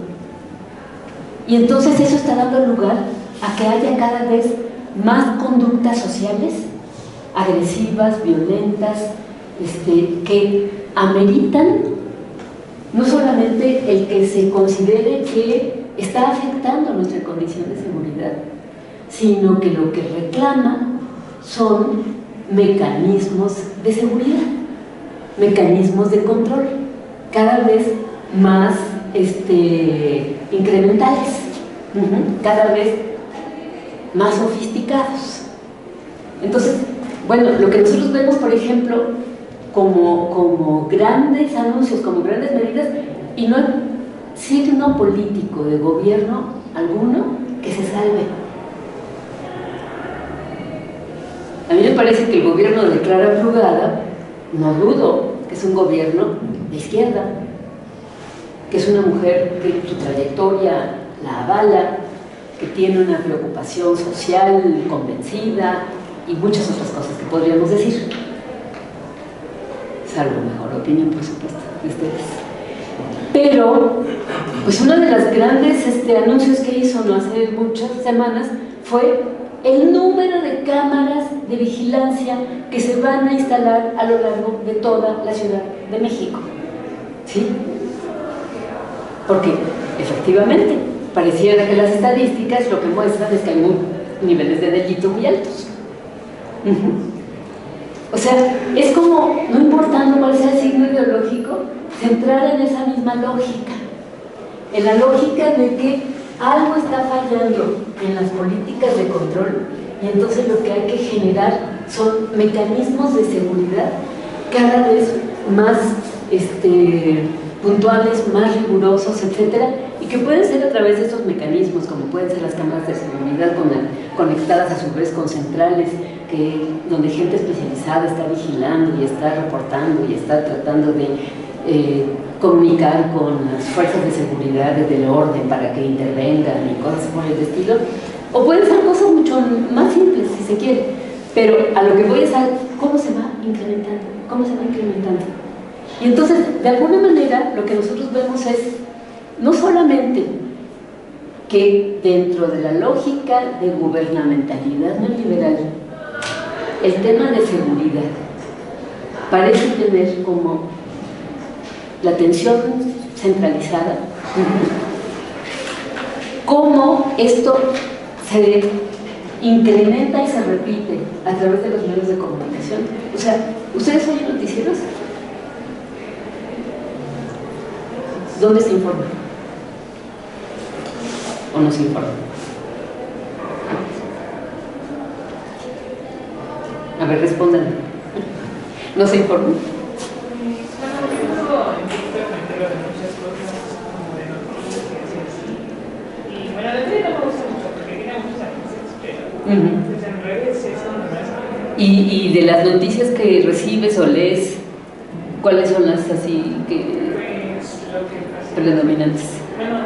y entonces eso está dando lugar a que haya cada vez más conductas sociales agresivas, violentas, que ameritan no solamente el que se considere que está afectando nuestra condición de seguridad, sino que lo que reclama son mecanismos de seguridad, mecanismos de control, cada vez más incrementales, cada vez más sofisticados. Entonces, bueno, lo que nosotros vemos, por ejemplo, como grandes anuncios, como grandes medidas, y no hay signo político de gobierno alguno que se salve. A mí me parece que el gobierno de Clara Brugada, no dudo que es un gobierno de izquierda, que es una mujer que su trayectoria la avala, que tiene una preocupación social convencida y muchas otras cosas que podríamos decir. Salvo mejor opinión, por supuesto, de ustedes. Pero, pues uno de los grandes anuncios que hizo no hace muchas semanas fue el número de cámaras de vigilancia que se van a instalar a lo largo de toda la Ciudad de México. ¿Sí? Porque, efectivamente, pareciera que las estadísticas lo que muestran es que hay niveles de delito muy altos. O sea, es como, no importando cuál sea el signo ideológico, centrar en esa misma lógica, en la lógica de que algo está fallando en las políticas de control y entonces lo que hay que generar son mecanismos de seguridad cada vez más puntuales, más rigurosos, etcétera, y que pueden ser a través de esos mecanismos, como pueden ser las cámaras de seguridad conectadas a su vez con centrales, donde gente especializada está vigilando y está reportando y está tratando de comunicar con las fuerzas de seguridad del orden para que intervengan y cosas por el estilo, o pueden ser cosas mucho más simples si se quiere, pero a lo que voy es a cómo se va incrementando, y entonces de alguna manera lo que nosotros vemos es no solamente que dentro de la lógica de gubernamentalidad neoliberal el tema de seguridad parece tener como la atención centralizada, cómo esto se incrementa y se repite a través de los medios de comunicación. O sea, ¿ustedes oyen noticieros? ¿Dónde se informa? ¿O no se informa? A ver, respondan. ¿No se informa? Y de las noticias que recibes o lees, ¿cuáles son las así que predominantes? Bueno,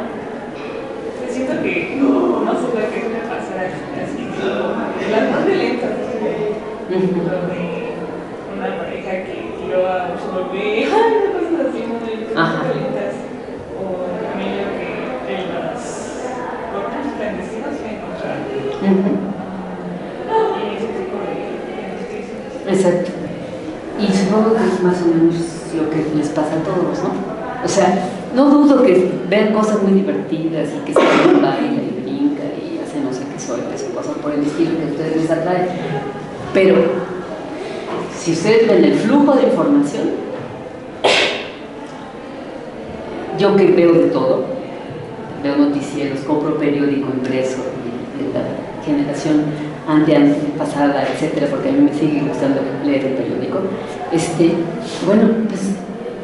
siento que no sé qué puede pasar así, las más violentas, una pareja que tiró a su bebé, cosas así muy violentas, o también lo que en los cortes clandestinos se encontraron. Y ese tipo de noticias. Exacto. Y supongo que es más o menos lo que les pasa a todos, ¿no? O sea, no dudo que vean cosas muy divertidas y que se baila y brinca y hace no sé qué soy, cosas por el estilo que a ustedes les atrae. Pero si ustedes ven el flujo de información, yo que veo de todo, veo noticieros, compro periódico impreso de la generación antepasada, etcétera, porque a mí me sigue gustando leer el periódico. Bueno, pues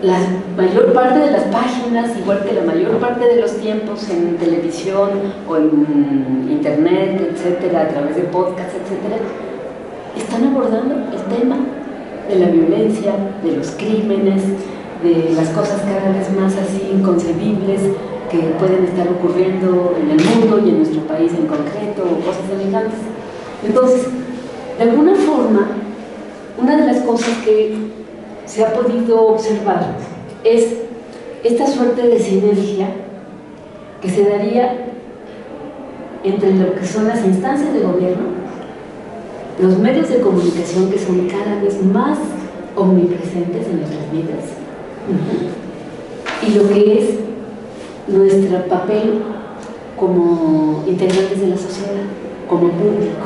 la mayor parte de las páginas, igual que la mayor parte de los tiempos en televisión o en internet, etcétera, a través de podcasts, etcétera, están abordando el tema de la violencia, de los crímenes, de las cosas cada vez más así inconcebibles que pueden estar ocurriendo en el mundo y en nuestro país en concreto, o cosas semejantes. Entonces, de alguna forma, una de las cosas que se ha podido observar es esta suerte de sinergia que se daría entre lo que son las instancias de gobierno, los medios de comunicación que son cada vez más omnipresentes en nuestras vidas, y lo que es nuestro papel como integrantes de la sociedad, como público,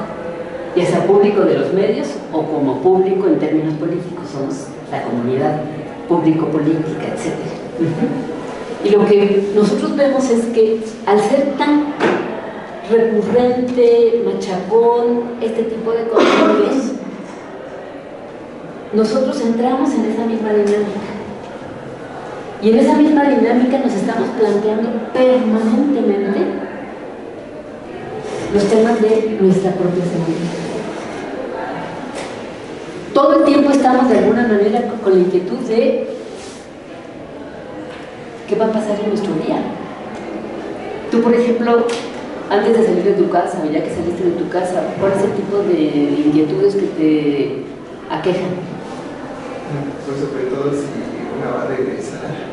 ya sea público de los medios o como público en términos políticos, somos la comunidad público-política, etc. Y lo que nosotros vemos es que al ser tan recurrente, machacón, este tipo de contenidos, nosotros entramos en esa misma dinámica. Y en esa misma dinámica nos estamos planteando permanentemente los temas de nuestra propia seguridad. Todo el tiempo estamos de alguna manera con la inquietud de qué va a pasar en nuestro día. Tú, por ejemplo, antes de salir de tu casa, o ya que saliste de tu casa, ¿cuál es el tipo de inquietudes que te aquejan? Pues sobre todo si una va a regresar.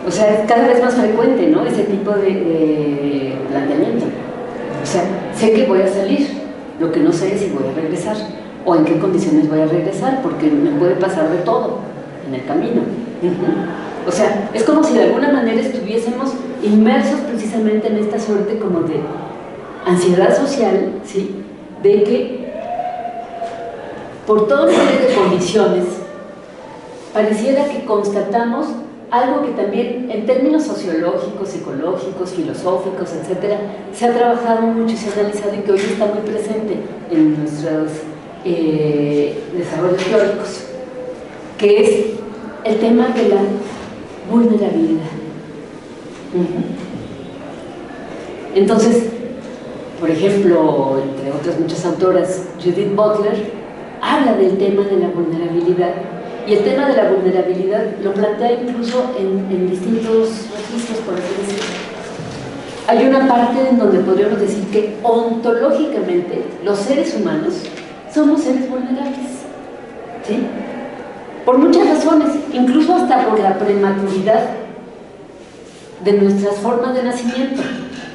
O sea, es cada vez más frecuente, ¿no? Ese tipo de planteamiento. O sea, sé que voy a salir, lo que no sé es si voy a regresar o en qué condiciones voy a regresar, porque me puede pasar de todo en el camino. O sea, es como si de alguna manera estuviésemos inmersos precisamente en esta suerte como de ansiedad social, ¿sí? De que por toda una serie de condiciones pareciera que constatamos algo que también en términos sociológicos, psicológicos, filosóficos, etcétera, se ha trabajado mucho y se ha analizado y que hoy está muy presente en nuestros desarrollos teóricos, que es el tema de la vulnerabilidad. Entonces, por ejemplo, entre otras muchas autoras, Judith Butler habla del tema de la vulnerabilidad. Y el tema de la vulnerabilidad lo plantea incluso en distintos registros, por así decirlo. Hay una parte en donde podríamos decir que ontológicamente los seres humanos somos seres vulnerables, ¿sí? Por muchas razones, incluso hasta por la prematuridad de nuestras formas de nacimiento.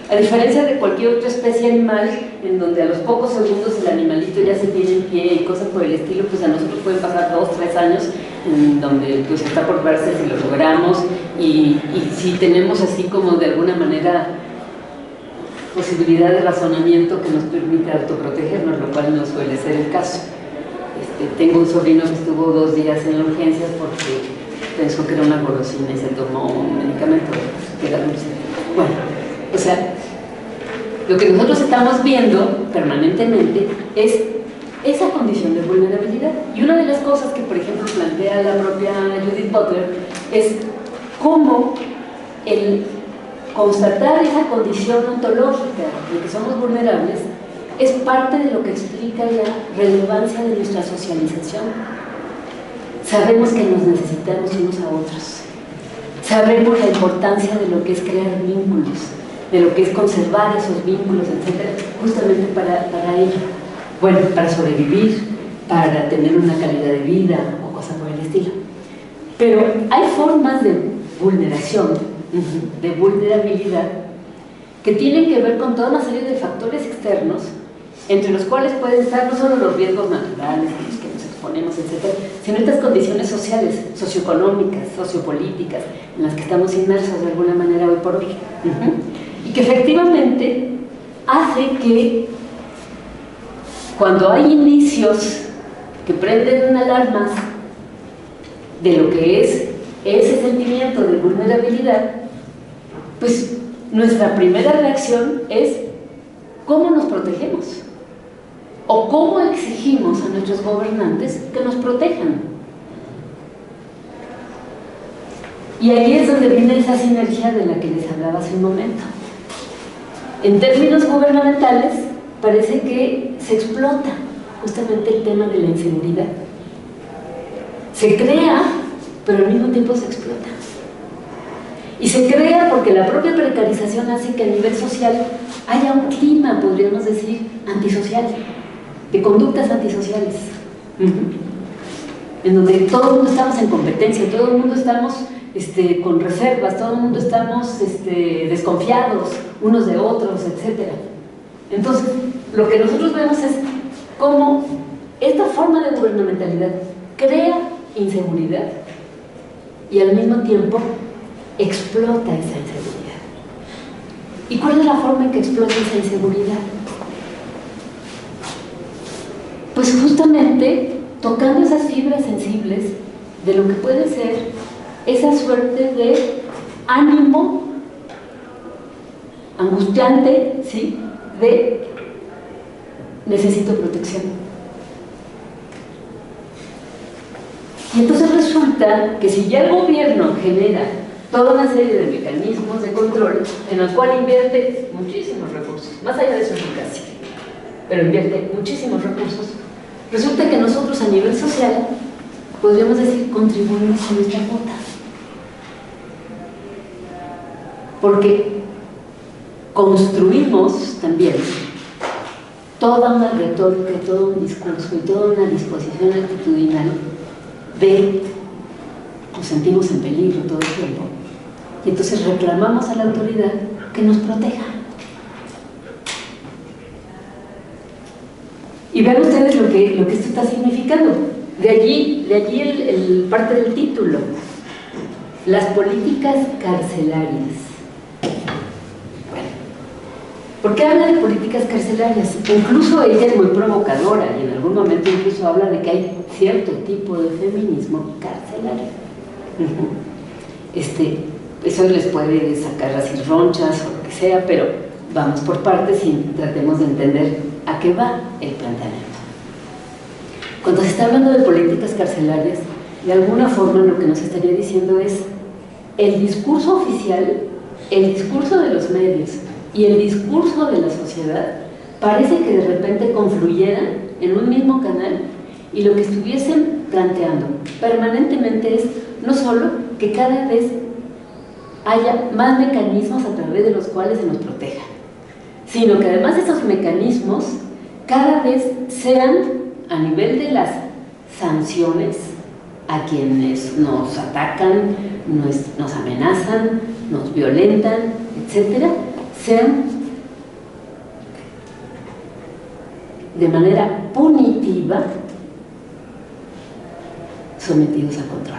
A diferencia de cualquier otra especie animal, en donde a los pocos segundos el animalito ya se tiene en pie y cosas por el estilo, pues a nosotros pueden pasar 2 o 3 años en donde pues está por verse si lo logramos y si tenemos así como de alguna manera posibilidad de razonamiento que nos permite autoprotegernos, lo cual no suele ser el caso. Tengo un sobrino que estuvo 2 días en urgencias porque pensó que era una golosina y se tomó un medicamento que era dulce. Bueno, o sea, lo que nosotros estamos viendo permanentemente es esa condición de vulnerabilidad. Y una de las cosas que, por ejemplo, plantea la propia Judith Butler es cómo el constatar esa condición ontológica de que somos vulnerables es parte de lo que explica la relevancia de nuestra socialización. Sabemos que nos necesitamos unos a otros. Sabemos la importancia de lo que es crear vínculos, de lo que es conservar esos vínculos, etcétera, justamente para ello. Bueno, para sobrevivir, para tener una calidad de vida o cosas por el estilo. Pero hay formas de vulneración, de vulnerabilidad, que tienen que ver con toda una serie de factores externos, entre los cuales pueden estar no solo los riesgos naturales a los que nos exponemos, etcétera, sino estas condiciones sociales, socioeconómicas, sociopolíticas, en las que estamos inmersos de alguna manera hoy por hoy. Y que efectivamente hace que cuando hay indicios que prenden alarmas de lo que es ese sentimiento de vulnerabilidad, pues nuestra primera reacción es ¿cómo nos protegemos? ¿O cómo exigimos a nuestros gobernantes que nos protejan? Y ahí es donde viene esa sinergia de la que les hablaba hace un momento. En términos gubernamentales, parece que se explota justamente el tema de la inseguridad. Se crea, pero al mismo tiempo se explota. Y se crea porque la propia precarización hace que a nivel social haya un clima, podríamos decir, antisocial, de conductas antisociales, en donde todo el mundo estamos en competencia, todo el mundo estamos con reservas, todo el mundo estamos desconfiados unos de otros, etc. Entonces, lo que nosotros vemos es cómo esta forma de gubernamentalidad crea inseguridad y al mismo tiempo explota esa inseguridad. ¿Y cuál es la forma en que explota esa inseguridad? Pues justamente tocando esas fibras sensibles de lo que puede ser esa suerte de ánimo angustiante, ¿sí?, de necesito protección. Y entonces resulta que si ya el gobierno genera toda una serie de mecanismos de control en el cual invierte muchísimos recursos, más allá de su eficacia, pero invierte muchísimos recursos, resulta que nosotros a nivel social podríamos decir contribuimos con nuestra cuota, porque construimos también toda una retórica, todo un discurso y toda una disposición actitudinal de nos sentimos en peligro todo el tiempo y entonces reclamamos a la autoridad que nos proteja. Y vean ustedes lo que esto está significando. De allí el parte del título, las políticas carcelarias. ¿Por qué habla de políticas carcelarias? Incluso ella es muy provocadora y en algún momento incluso habla de que hay cierto tipo de feminismo carcelario. Eso les puede sacar así ronchas o lo que sea, pero vamos por partes y tratemos de entender a qué va el planteamiento. Cuando se está hablando de políticas carcelarias, de alguna forma lo que nos estaría diciendo es el discurso oficial, el discurso de los medios y el discurso de la sociedad parece que de repente confluyeran en un mismo canal y lo que estuviesen planteando permanentemente es no solo que cada vez haya más mecanismos a través de los cuales se nos proteja, sino que además esos mecanismos cada vez sean a nivel de las sanciones a quienes nos atacan, nos amenazan, nos violentan, etcétera, sean de manera punitiva sometidos a control.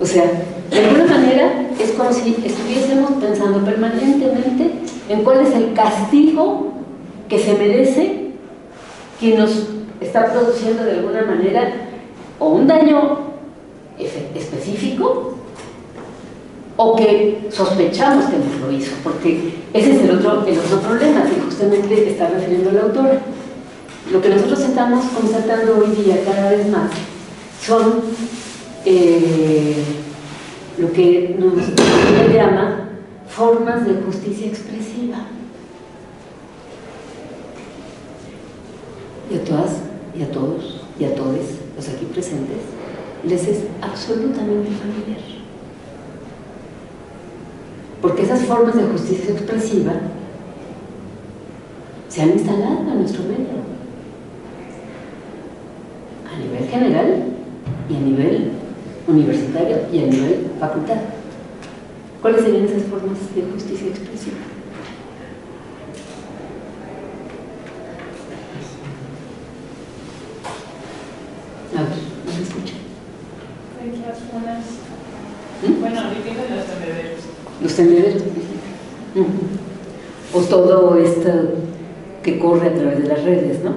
O sea, de alguna manera es como si estuviésemos pensando permanentemente en cuál es el castigo que se merece quien nos está produciendo de alguna manera o un daño específico o que sospechamos que nos lo hizo, porque ese es el otro problema que justamente está refiriendo la autora. Lo que nosotros estamos constatando hoy día cada vez más son lo que nos llama formas de justicia expresiva. Y a todas, y a todos, y a todos los aquí presentes, les es absolutamente familiar. Porque esas formas de justicia expresiva se han instalado en nuestro medio, a nivel general y a nivel universitario y a nivel facultad. ¿Cuáles serían esas formas de justicia expresiva? A ver, ¿no se escucha? Las funas. Bueno, viviendo los tendederos. Los tendederos. O todo que corre a través de las redes, ¿no?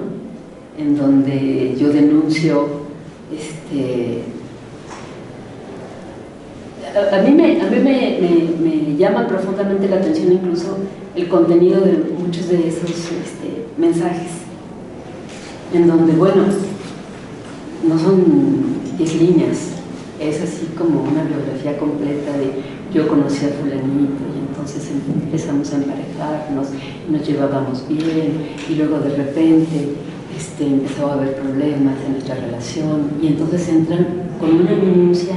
En donde yo denuncio, a mí me llama profundamente la atención incluso el contenido de muchos de esos mensajes, en donde, bueno, no son 10 líneas, es así como una biografía completa de yo conocí a fulanito y entonces empezamos a emparejarnos, nos llevábamos bien y luego de repente empezó a haber problemas en nuestra relación y entonces entran con una minucia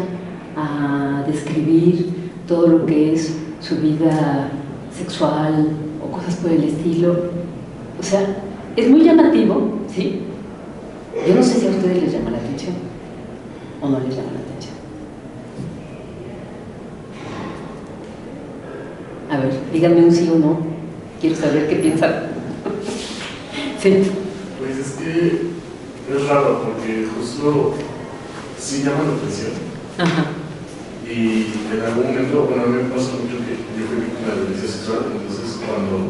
a describir todo lo que es su vida sexual o cosas por el estilo. O sea, es muy llamativo, ¿sí? Yo no sé si a ustedes les llama la atención o no les llama la atención. A ver, díganme un sí o no. Quiero saber qué piensan. Sí. Pues es que es raro porque justo sí llama la atención. Ajá. Y en algún momento, bueno, a mí me pasa mucho que yo fui víctima de violencia sexual, entonces cuando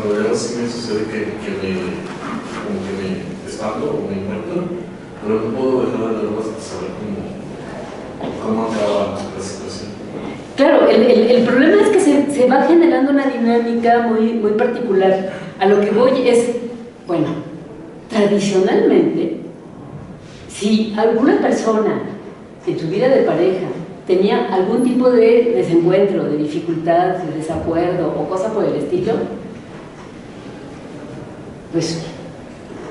veo así me sucede que me espanto o me impacto, pero no puedo dejar de verlo hasta saber cómo acaba la situación. Claro, el problema es que se va generando una dinámica muy, muy particular. A lo que voy es, bueno, tradicionalmente, si alguna persona en su vida de pareja tenía algún tipo de desencuentro, de dificultad, de desacuerdo o cosa por el estilo, pues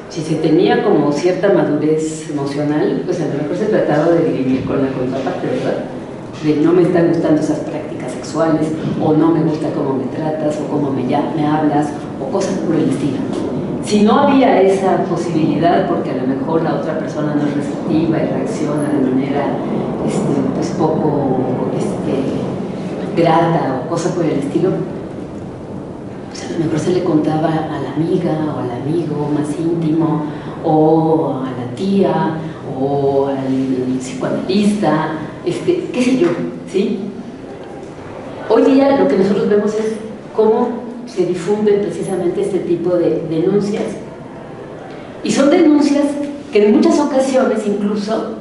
si se tenía como cierta madurez emocional, pues a lo mejor se trataba de dirimir con la contraparte, ¿verdad? De no me están gustando esas prácticas sexuales, o no me gusta cómo me tratas, o cómo me hablas, o cosas por el estilo. Si no había esa posibilidad, porque a lo mejor la otra persona no es receptiva y reacciona de manera pues poco grata o cosas por el estilo, pues a lo mejor se le contaba a la amiga o al amigo más íntimo, o a la tía, o al psicoanalista, qué sé yo, ¿sí? Hoy día lo que nosotros vemos es cómo se difunden precisamente este tipo de denuncias. Y son denuncias que en muchas ocasiones incluso,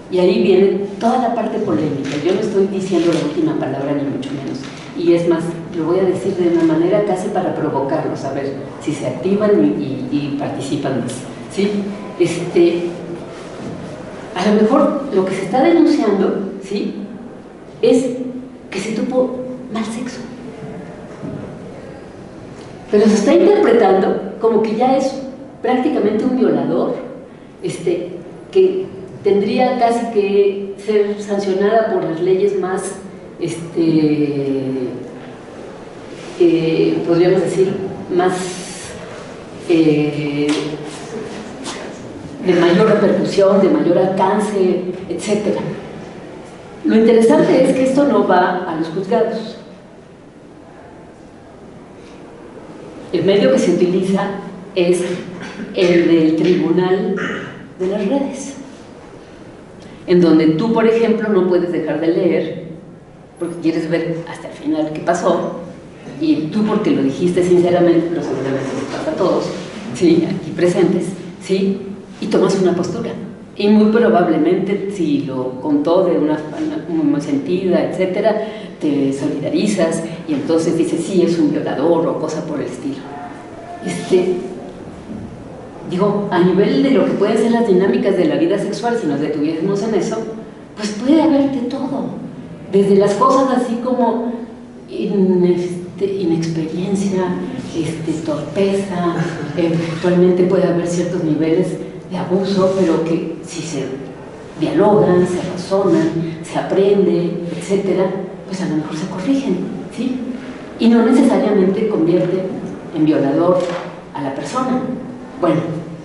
y ahí viene toda la parte polémica, yo no estoy diciendo la última palabra ni mucho menos, y es más, lo voy a decir de una manera casi para provocarlos, a ver si se activan y participan más, ¿sí? A lo mejor lo que se está denunciando, ¿sí?, es que se tuvo mal sexo. Pero se está interpretando como que ya es prácticamente un violador, que tendría casi que ser sancionada por las leyes más, podríamos decir, más de mayor repercusión, de mayor alcance, etc. Lo interesante es que esto no va a los juzgados. El medio que se utiliza es el del tribunal de las redes, en donde tú, por ejemplo, no puedes dejar de leer porque quieres ver hasta el final qué pasó, y tú porque lo dijiste sinceramente, pero seguramente les pasa a todos, ¿sí?, aquí presentes, ¿sí?, y tomas una postura. Y muy probablemente, si lo contó de una forma muy sentida, etcétera, te solidarizas y entonces dices, sí, es un violador o cosa por el estilo. Digo, a nivel de lo que pueden ser las dinámicas de la vida sexual, si nos detuviésemos en eso, pues puede haber de todo. Desde las cosas así como inexperiencia, torpeza, actualmente puede haber ciertos niveles de abuso, pero que si se dialogan, se razonan, se aprende, etcétera, pues a lo mejor se corrigen, ¿sí? Y no necesariamente convierte en violador a la persona. Bueno,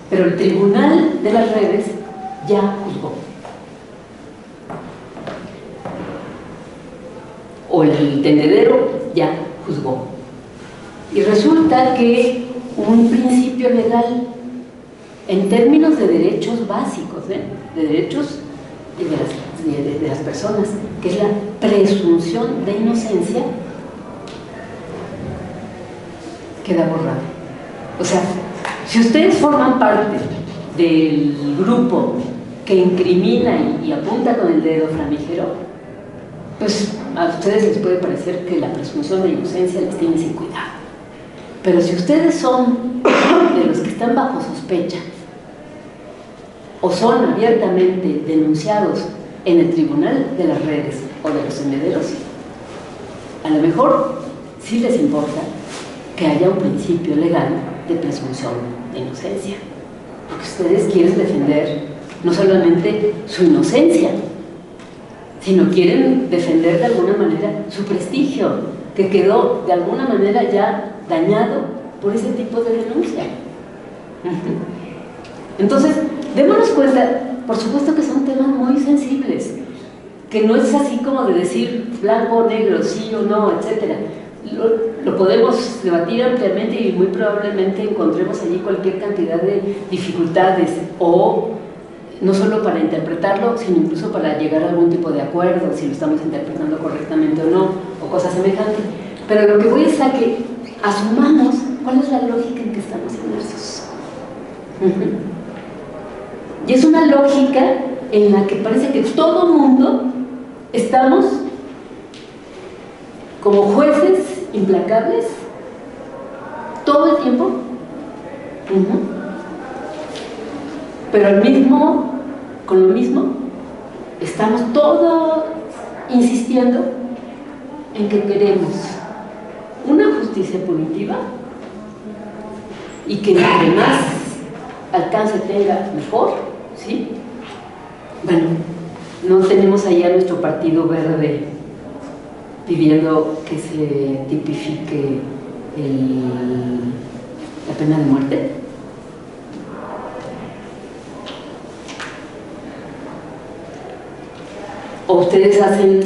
pero el tribunal de las redes ya juzgó. O el tendedero ya juzgó. Y resulta que un principio legal, en términos de derechos básicos, de derechos de las personas, que es la presunción de inocencia, queda borrado. O sea, si ustedes forman parte del grupo que incrimina y apunta con el dedo flamígero, pues a ustedes les puede parecer que la presunción de inocencia les tiene sin cuidado. Pero si ustedes son de los que están bajo sospecha o son abiertamente denunciados en el tribunal de las redes o de los senderos, a lo mejor sí les importa que haya un principio legal de presunción de inocencia, porque ustedes quieren defender no solamente su inocencia, sino quieren defender de alguna manera su prestigio, que quedó de alguna manera ya dañado por ese tipo de denuncia. Entonces, démonos cuenta, por supuesto que son temas muy sensibles, que no es así como de decir blanco o negro, sí o no, etc. Lo podemos debatir ampliamente y muy probablemente encontremos allí cualquier cantidad de dificultades, o no solo para interpretarlo, sino incluso para llegar a algún tipo de acuerdo, si lo estamos interpretando correctamente o no, o cosas semejantes. Pero lo que voy es a que asumamos cuál es la lógica en que estamos inmersos. Y es una lógica en la que parece que todo mundo estamos como jueces implacables todo el tiempo, pero con lo mismo estamos todos insistiendo en que queremos una justicia punitiva y que entre más alcance tenga mejor, ¿sí? Bueno, no tenemos allá nuestro Partido Verde pidiendo que se tipifique la pena de muerte. O ustedes hacen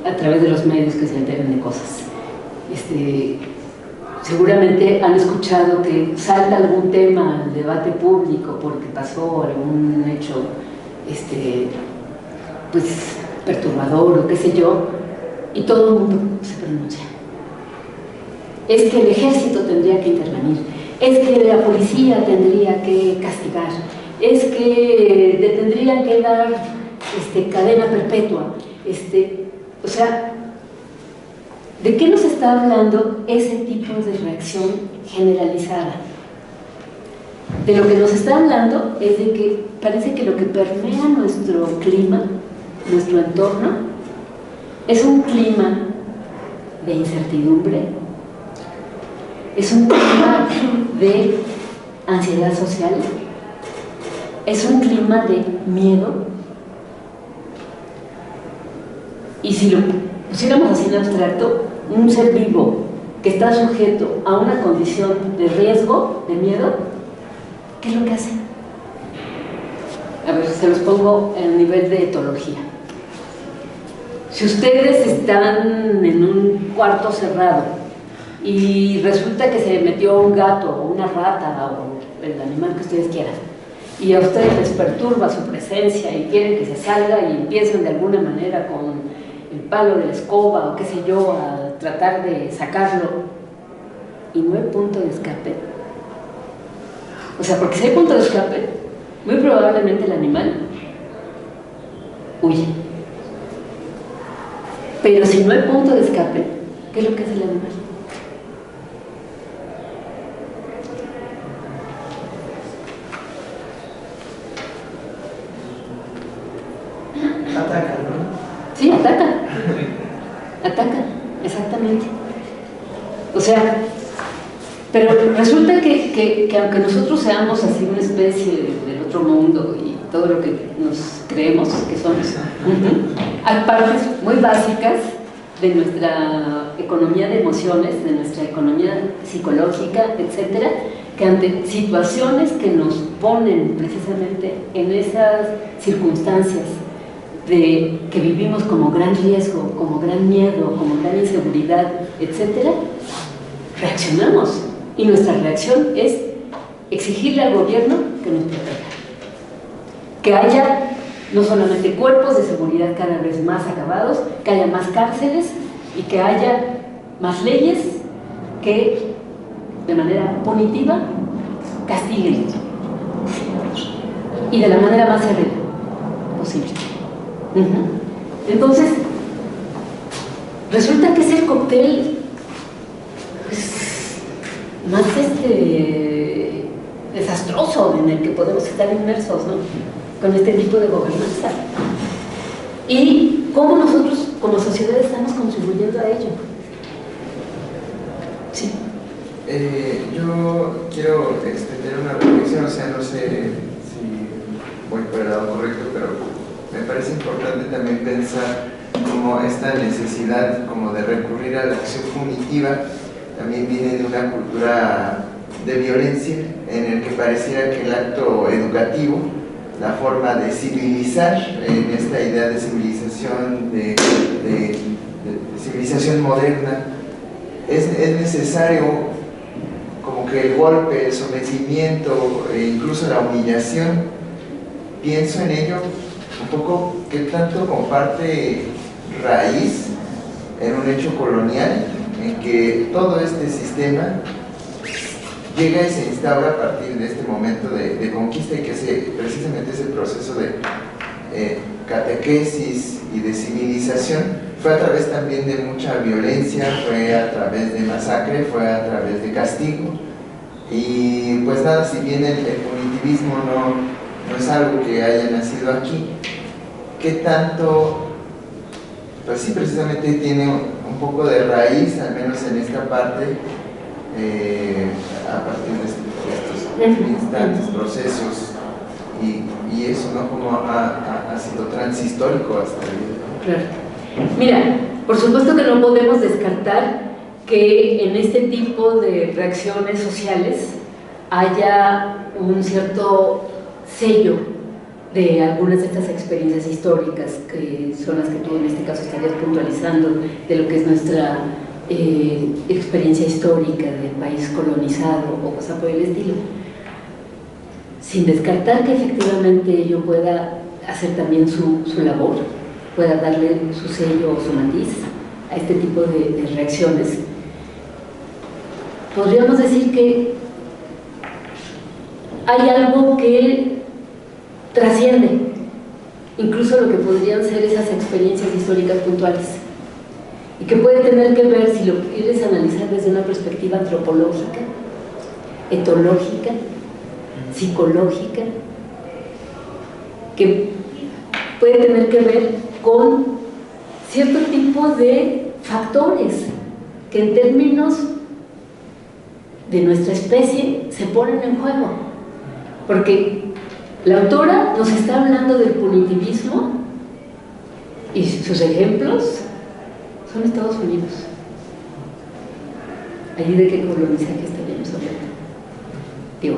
a través de los medios que se enteren de cosas. Seguramente han escuchado que salta algún tema al debate público porque pasó algún hecho pues perturbador o qué sé yo, y todo el mundo se pronuncia. Es que el ejército tendría que intervenir, es que la policía tendría que castigar, es que le tendrían que dar cadena perpetua. O sea, ¿de qué nos está hablando ese tipo de reacción generalizada? De lo que nos está hablando es de que parece que lo que permea nuestro clima, nuestro entorno, es un clima de incertidumbre, es un clima de ansiedad social, es un clima de miedo. Y si lo pusiéramos así en abstracto, un ser vivo que está sujeto a una condición de riesgo, de miedo, ¿qué es lo que hace? A ver, se los pongo en nivel de etología. Si ustedes están en un cuarto cerrado y resulta que se metió un gato o una rata o el animal que ustedes quieran, y a ustedes les perturba su presencia y quieren que se salga y empiecen de alguna manera con el palo de la escoba o qué sé yo a tratar de sacarlo, y no hay punto de escape, o sea, porque si hay punto de escape, muy probablemente el animal huye. Pero si no hay punto de escape, ¿qué es lo que hace el animal? Ataca, ¿no? Sí, ataca. Ataca, exactamente. O sea, pero resulta que aunque nosotros seamos así una especie del otro mundo y todo lo que nos creemos que somos, hay partes muy básicas de nuestra economía de emociones, de nuestra economía psicológica, etcétera, que ante situaciones que nos ponen precisamente en esas circunstancias de que vivimos como gran riesgo, como gran miedo, como gran inseguridad, etcétera, reaccionamos. Y nuestra reacción es exigirle al gobierno que nos proteja. Que haya no solamente cuerpos de seguridad cada vez más acabados, que haya más cárceles y que haya más leyes que de manera punitiva castiguen y de la manera más severa posible. Entonces, resulta que es el cóctel pues, más desastroso en el que podemos estar inmersos, ¿no? Con este tipo de gobernanza. Y cómo nosotros como sociedad estamos contribuyendo a ello. Sí. Yo quiero extender una reflexión, o sea, no sé si voy por el lado correcto, pero me parece importante también pensar como esta necesidad como de recurrir a la acción punitiva también viene de una cultura de violencia en el que pareciera que el acto educativo, la forma de civilizar, en esta idea de civilización, de civilización moderna, es necesario como que el golpe, el sometimiento e incluso la humillación. Pienso en ello un poco que tanto comparte raíz en un hecho colonial en que todo este sistema llega y se instaura a partir de este momento de conquista y que precisamente ese proceso de catequesis y de civilización fue a través también de mucha violencia, fue a través de masacre, fue a través de castigo. Y pues nada, si bien el punitivismo no es algo que haya nacido aquí, ¿qué tanto? Pues sí, precisamente tiene un poco de raíz, al menos en esta parte, a partir de estos instantes, procesos, y eso, ¿no? Como ha sido transhistórico hasta el día. Claro. Mira, por supuesto que no podemos descartar que en este tipo de reacciones sociales haya un cierto sello de algunas de estas experiencias históricas que son las que tú en este caso estarías puntualizando, de lo que es nuestra experiencia histórica del país colonizado o cosa por el estilo, sin descartar que efectivamente ello pueda hacer también su labor, pueda darle su sello o su matiz a este tipo de reacciones. Podríamos decir que hay algo que trasciende incluso lo que podrían ser esas experiencias históricas puntuales y que puede tener que ver, si lo quieres analizar desde una perspectiva antropológica, etológica, psicológica, que puede tener que ver con cierto tipo de factores que en términos de nuestra especie se ponen en juego, porque la autora nos está hablando del punitivismo y sus ejemplos son Estados Unidos. Allí de qué colonizaje estaríamos hablando. Digo,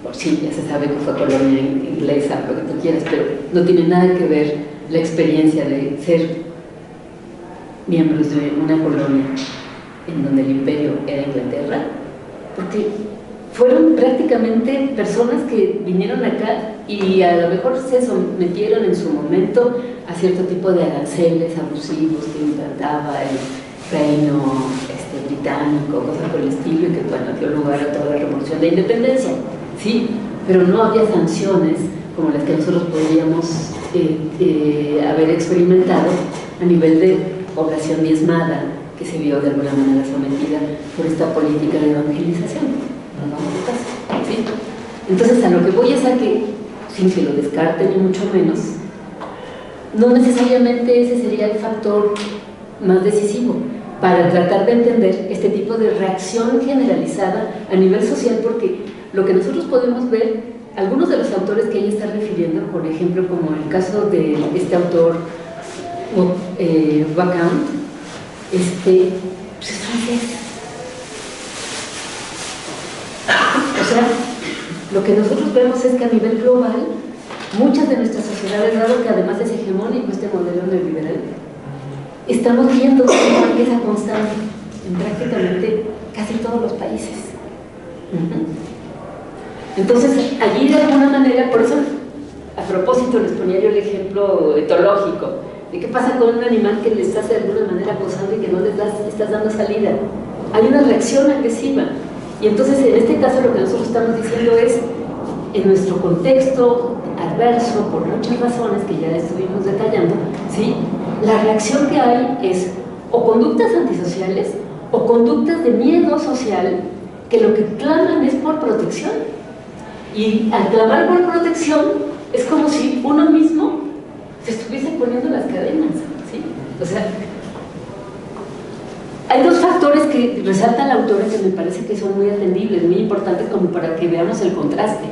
por sí, ya se sabe que fue colonia inglesa, lo que tú quieras, pero no tiene nada que ver la experiencia de ser miembros de una colonia en donde el imperio era Inglaterra, porque fueron prácticamente personas que vinieron acá y a lo mejor se sometieron en su momento a cierto tipo de aranceles abusivos que implantaba el reino británico, cosas por el estilo, y que bueno, dio lugar a toda la revolución de independencia, sí, pero no había sanciones como las que nosotros podríamos haber experimentado a nivel de población diezmada que se vio de alguna manera sometida por esta política de evangelización. ¿Sí? Entonces, a lo que voy es a que, sin que lo descarten ni mucho menos, no necesariamente ese sería el factor más decisivo para tratar de entender este tipo de reacción generalizada a nivel social, porque lo que nosotros podemos ver, algunos de los autores que ella está refiriendo, por ejemplo, como el caso de este autor Bacon, pues es francés. O sea, lo que nosotros vemos es que a nivel global, muchas de nuestras sociedades, dado que además es hegemónico este modelo neoliberal, estamos viendo una riqueza constante en prácticamente casi todos los países. Entonces, allí de alguna manera, por eso, a propósito, les ponía yo el ejemplo etológico, de qué pasa con un animal que le estás de alguna manera acosando y que no le estás dando salida. hay una reacción agresiva. Y entonces en este caso lo que nosotros estamos diciendo es, en nuestro contexto adverso, por muchas razones que ya estuvimos detallando, ¿sí?, la reacción que hay es o conductas antisociales o conductas de miedo social que lo que claman es por protección. Y al clamar por protección es como si uno mismo se estuviese poniendo las cadenas, ¿sí? O sea, hay dos factores que resalta la autora que me parece que son muy atendibles, muy importantes como para que veamos el contraste.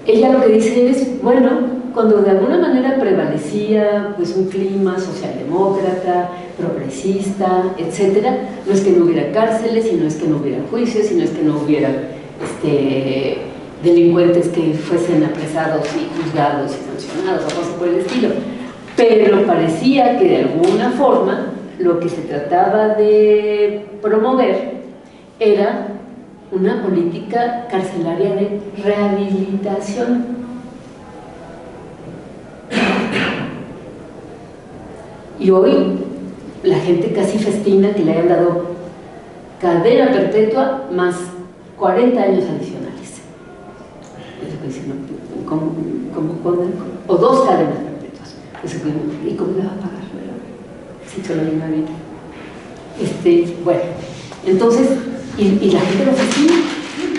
Ella lo que dice es, bueno, cuando de alguna manera prevalecía pues un clima socialdemócrata, progresista, etcétera, no es que no hubiera cárceles, y no es que no hubiera juicios, y no es que no hubiera delincuentes que fuesen apresados y juzgados y sancionados o cosas por el estilo, pero parecía que de alguna forma lo que se trataba de promover era una política carcelaria de rehabilitación. Y hoy la gente casi festina que le hayan dado cadena perpetua más 40 años adicionales. O 2 cadenas perpetuas. ¿Y cómo le va a pagar? Si te lo diga bien. Bueno, entonces, y la gente lo fascina,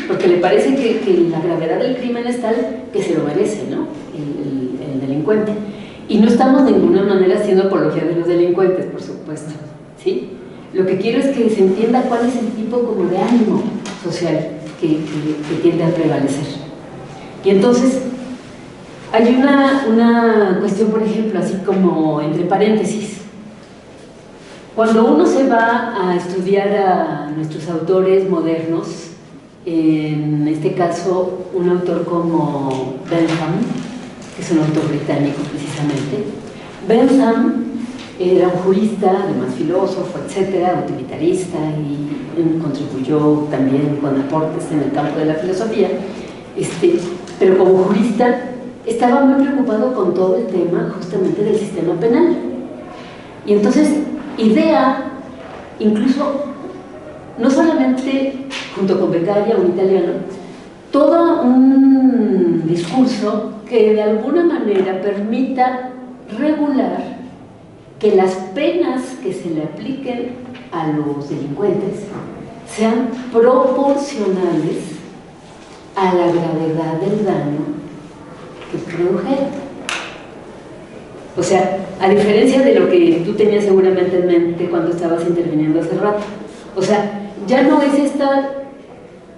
porque le parece que la gravedad del crimen es tal que se lo merece, ¿no?, el delincuente. Y no estamos de ninguna manera haciendo apología de los delincuentes, por supuesto, ¿sí? Lo que quiero es que se entienda cuál es el tipo como de ánimo social que tiende a prevalecer. Y entonces, hay una cuestión, por ejemplo, así como entre paréntesis. Cuando uno se va a estudiar a nuestros autores modernos, en este caso un autor como Bentham, que es un autor británico precisamente, Bentham era un jurista, además filósofo, etcétera, utilitarista, y contribuyó también con aportes en el campo de la filosofía, pero como jurista estaba muy preocupado con todo el tema justamente del sistema penal. Y entonces idea, incluso, no solamente junto con Beccaria, un italiano, todo un discurso que de alguna manera permita regular que las penas que se le apliquen a los delincuentes sean proporcionales a la gravedad del daño que produjeron. O sea, a diferencia de lo que tú tenías seguramente en mente cuando estabas interviniendo hace rato, o sea, ya no es este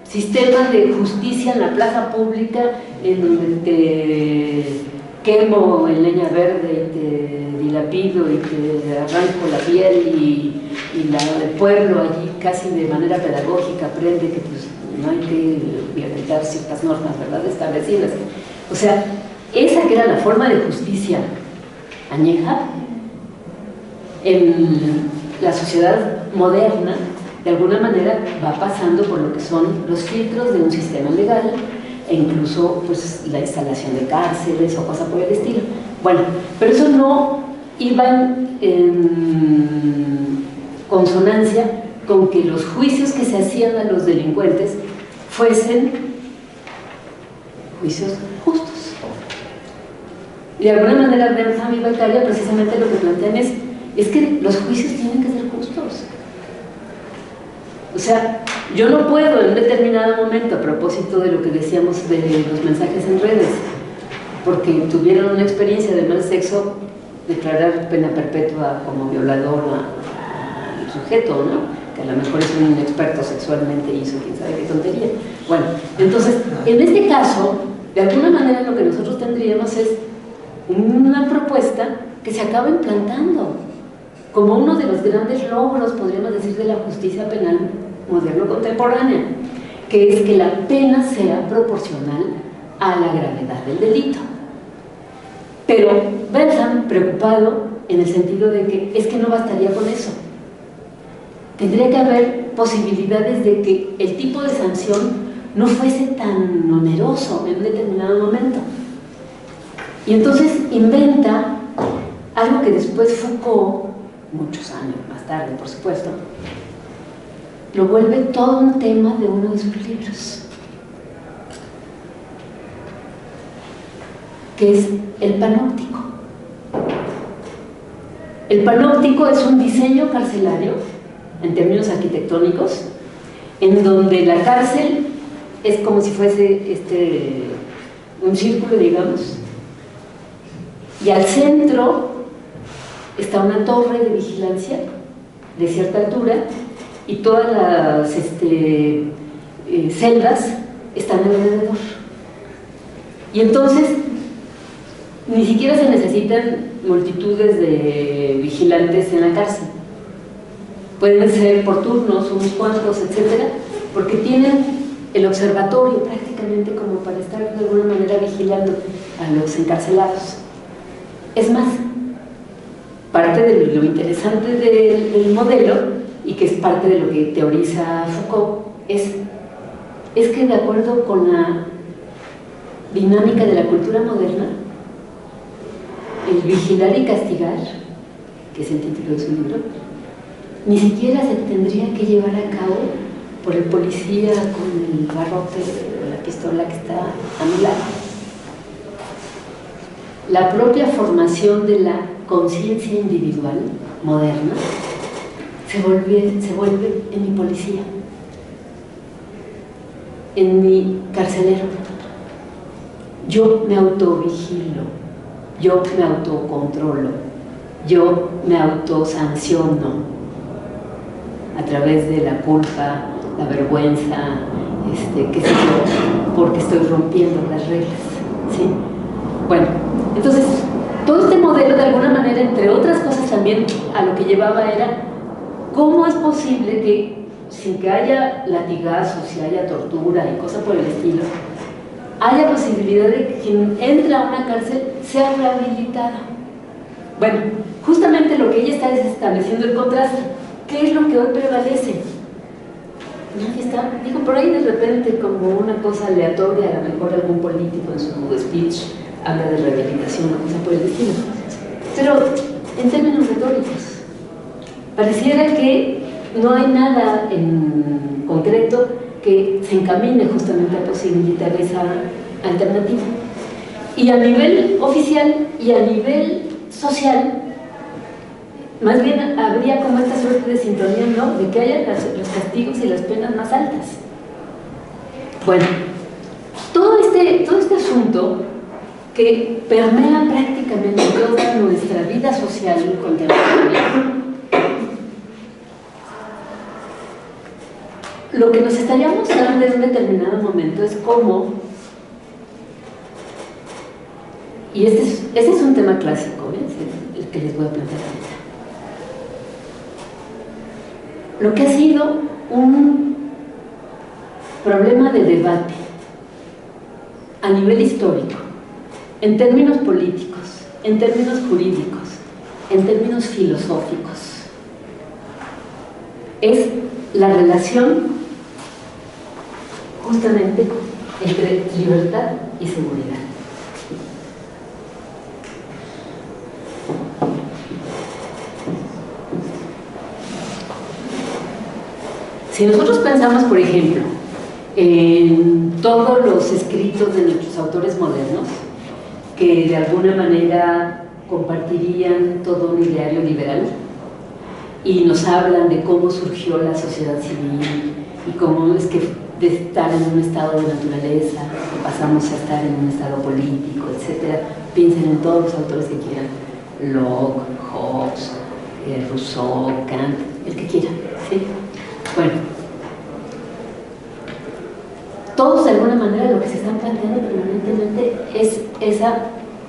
sistema de justicia en la plaza pública en donde te quemo en leña verde y te dilapido y te arranco la piel y el pueblo allí casi de manera pedagógica aprende que pues, no hay que violentar ciertas normas, ¿verdad?, establecidas. O sea, esa que era la forma de justicia añeja, en la sociedad moderna, de alguna manera va pasando por lo que son los filtros de un sistema legal e incluso pues, la instalación de cárceles o cosas por el estilo. Bueno, pero eso no iba en consonancia con que los juicios que se hacían a los delincuentes fuesen juicios justos. Y de alguna manera Bentham y Beccaria precisamente lo que plantean es que los juicios tienen que ser justos. O sea, yo no puedo en un determinado momento, a propósito de lo que decíamos de los mensajes en redes, porque tuvieron una experiencia de mal sexo, declarar pena perpetua como violador al sujeto, ¿no?, que a lo mejor es un inexperto sexualmente y hizo quién sabe qué tontería. Bueno, entonces, en este caso, de alguna manera lo que nosotros tendríamos es una propuesta que se acaba implantando como uno de los grandes logros, podríamos decir, de la justicia penal moderno-contemporánea, que es que la pena sea proporcional a la gravedad del delito. Pero Bentham, preocupado en el sentido de que es que no bastaría con eso. Tendría que haber posibilidades de que el tipo de sanción no fuese tan oneroso en un determinado momento. Y entonces inventa algo que después Foucault, muchos años más tarde, por supuesto, lo vuelve todo un tema de uno de sus libros, que es el panóptico. El panóptico es un diseño carcelario, en términos arquitectónicos, en donde la cárcel es como si fuese un círculo, digamos, y al centro está una torre de vigilancia de cierta altura y todas las celdas están alrededor. Y entonces ni siquiera se necesitan multitudes de vigilantes en la cárcel. Pueden ser por turnos, unos cuantos, etcétera, porque tienen el observatorio prácticamente como para estar de alguna manera vigilando a los encarcelados. Es más, parte de lo interesante del modelo, y que es parte de lo que teoriza Foucault, es que de acuerdo con la dinámica de la cultura moderna, el vigilar y castigar, que es el título de su libro, ni siquiera se tendría que llevar a cabo por el policía con el garrote o la pistola que está a mi lado. La propia formación de la conciencia individual moderna se vuelve en mi policía, en mi carcelero. Yo me autovigilo, yo me autocontrolo, yo me autosanciono a través de la culpa, la vergüenza, qué sé yo, porque estoy rompiendo las reglas, ¿sí? Bueno, entonces, todo este modelo, de alguna manera, entre otras cosas también, a lo que llevaba era cómo es posible que, sin que haya latigazos, si haya tortura y cosas por el estilo, haya posibilidad de que quien entra a una cárcel sea rehabilitado. Bueno, justamente lo que ella está es estableciendo el contraste. ¿Qué es lo que hoy prevalece? Nadie está, digo, por ahí de repente como una cosa aleatoria, a lo mejor algún político en su speech habla de rehabilitación o cosa por el estilo. Pero en términos retóricos, pareciera que no hay nada en concreto que se encamine justamente a posibilitar esa alternativa. Y a nivel oficial y a nivel social, más bien habría como esta suerte de sintonía, ¿no?, de que haya los castigos y las penas más altas. Bueno, todo este asunto que permea prácticamente toda nuestra vida social contemporánea, lo que nos estaría mostrando en un determinado momento es cómo, y ese es un tema clásico, el que les voy a plantear ahorita, lo que ha sido un problema de debate a nivel histórico, en términos políticos, en términos jurídicos, en términos filosóficos, es la relación justamente entre libertad y seguridad. Si nosotros pensamos, por ejemplo, en todos los escritos de nuestros autores modernos, que de alguna manera compartirían todo un ideario liberal y nos hablan de cómo surgió la sociedad civil y cómo es que de estar en un estado de naturaleza pasamos a estar en un estado político, etc. Piensen en todos los autores que quieran, Locke, Hobbes, Rousseau, Kant, el que quieran, ¿sí? Bueno, todos de alguna manera lo que se están planteando permanentemente es esa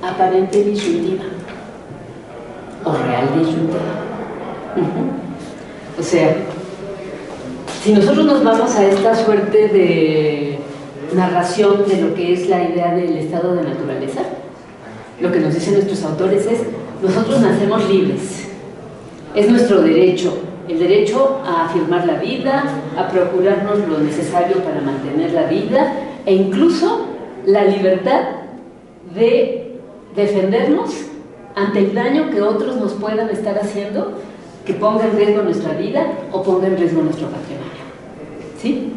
aparente disyuntiva o real disyuntiva. O sea, si nosotros nos vamos a esta suerte de narración de lo que es la idea del estado de naturaleza, lo que nos dicen nuestros autores es: nosotros nacemos libres, es nuestro derecho, el derecho a afirmar la vida, a procurarnos lo necesario para mantener la vida, e incluso la libertad de defendernos ante el daño que otros nos puedan estar haciendo, que ponga en riesgo nuestra vida o ponga en riesgo nuestro patrimonio. ¿Sí?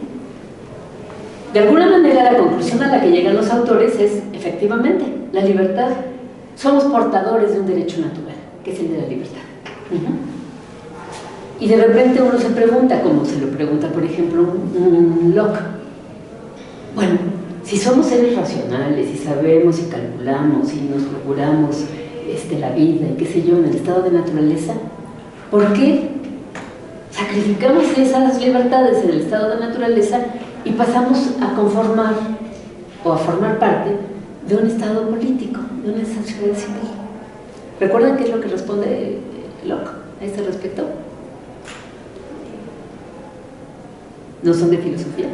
De alguna manera, la conclusión a la que llegan los autores es, efectivamente, la libertad. Somos portadores de un derecho natural, que es el de la libertad. Y de repente uno se pregunta, como se lo pregunta, por ejemplo, un Locke. Bueno, si somos seres racionales y sabemos y calculamos y nos procuramos la vida y qué sé yo, en el estado de naturaleza, ¿por qué sacrificamos esas libertades en el estado de naturaleza y pasamos a conformar o a formar parte de un estado político, de una sociedad civil? ¿Recuerdan qué es lo que responde Locke a este respecto? ¿No son de filosofía?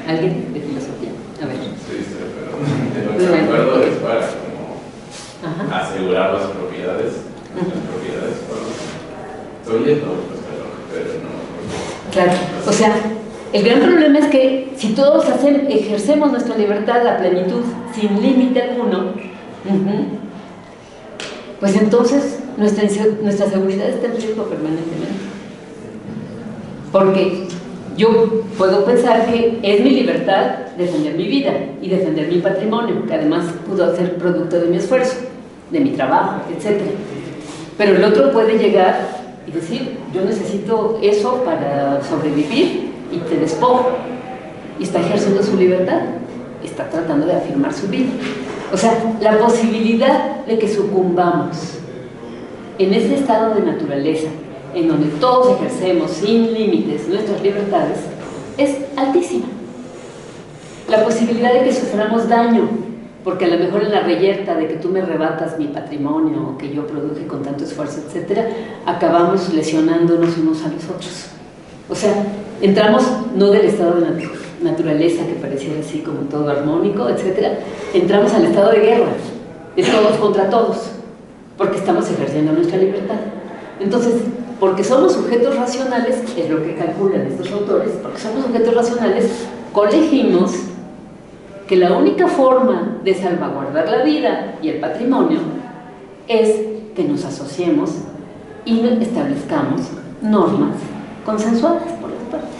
¿Alguien de filosofía? A ver. Sí, pero de lo que me acuerdo es para como asegurar las propiedades. Las propiedades, estoy leyendo, pero no. Claro, o sea, el gran problema es que si todos ejercemos nuestra libertad a plenitud, sin límite alguno, pues entonces nuestra seguridad está en riesgo permanentemente. Porque yo puedo pensar que es mi libertad defender mi vida y defender mi patrimonio, que además pudo ser producto de mi esfuerzo, de mi trabajo, etc. Pero el otro puede llegar y decir, yo necesito eso para sobrevivir, y te despojo, y está ejerciendo su libertad, está tratando de afirmar su vida. O sea, la posibilidad de que sucumbamos en ese estado de naturaleza, en donde todos ejercemos sin límites nuestras libertades, es altísima. La posibilidad de que suframos daño, porque a lo mejor en la reyerta de que tú me arrebatas mi patrimonio, que yo produje con tanto esfuerzo, etcétera, acabamos lesionándonos unos a los otros. O sea, entramos no del estado de naturaleza, que pareciera así como todo armónico, etcétera, entramos al estado de guerra, de todos contra todos, porque estamos ejerciendo nuestra libertad. Entonces, porque somos sujetos racionales, es lo que calculan estos autores, porque somos sujetos racionales, colegimos que la única forma de salvaguardar la vida y el patrimonio es que nos asociemos y establezcamos normas consensuadas por las partes.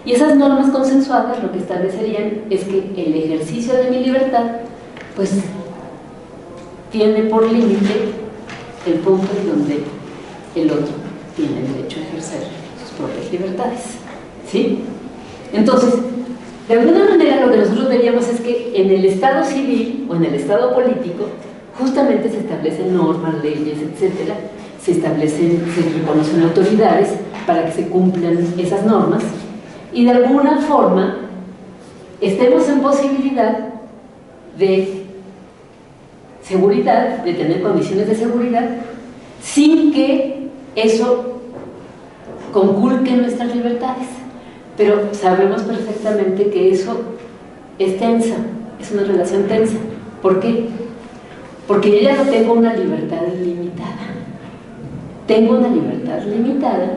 Y esas normas consensuadas lo que establecerían es que el ejercicio de mi libertad, pues, tiene por límite el punto en donde el otro tiene el derecho a ejercer sus propias libertades. ¿Sí? Entonces, de alguna manera lo que nosotros veríamos es que en el estado civil o en el estado político justamente se establecen normas, leyes, etcétera, se reconocen autoridades para que se cumplan esas normas y de alguna forma estemos en posibilidad de seguridad, de tener condiciones de seguridad sin que eso conculque nuestras libertades. Pero sabemos perfectamente que eso es tensa, es una relación tensa. ¿Por qué? Porque yo ya no tengo una libertad limitada. Tengo una libertad limitada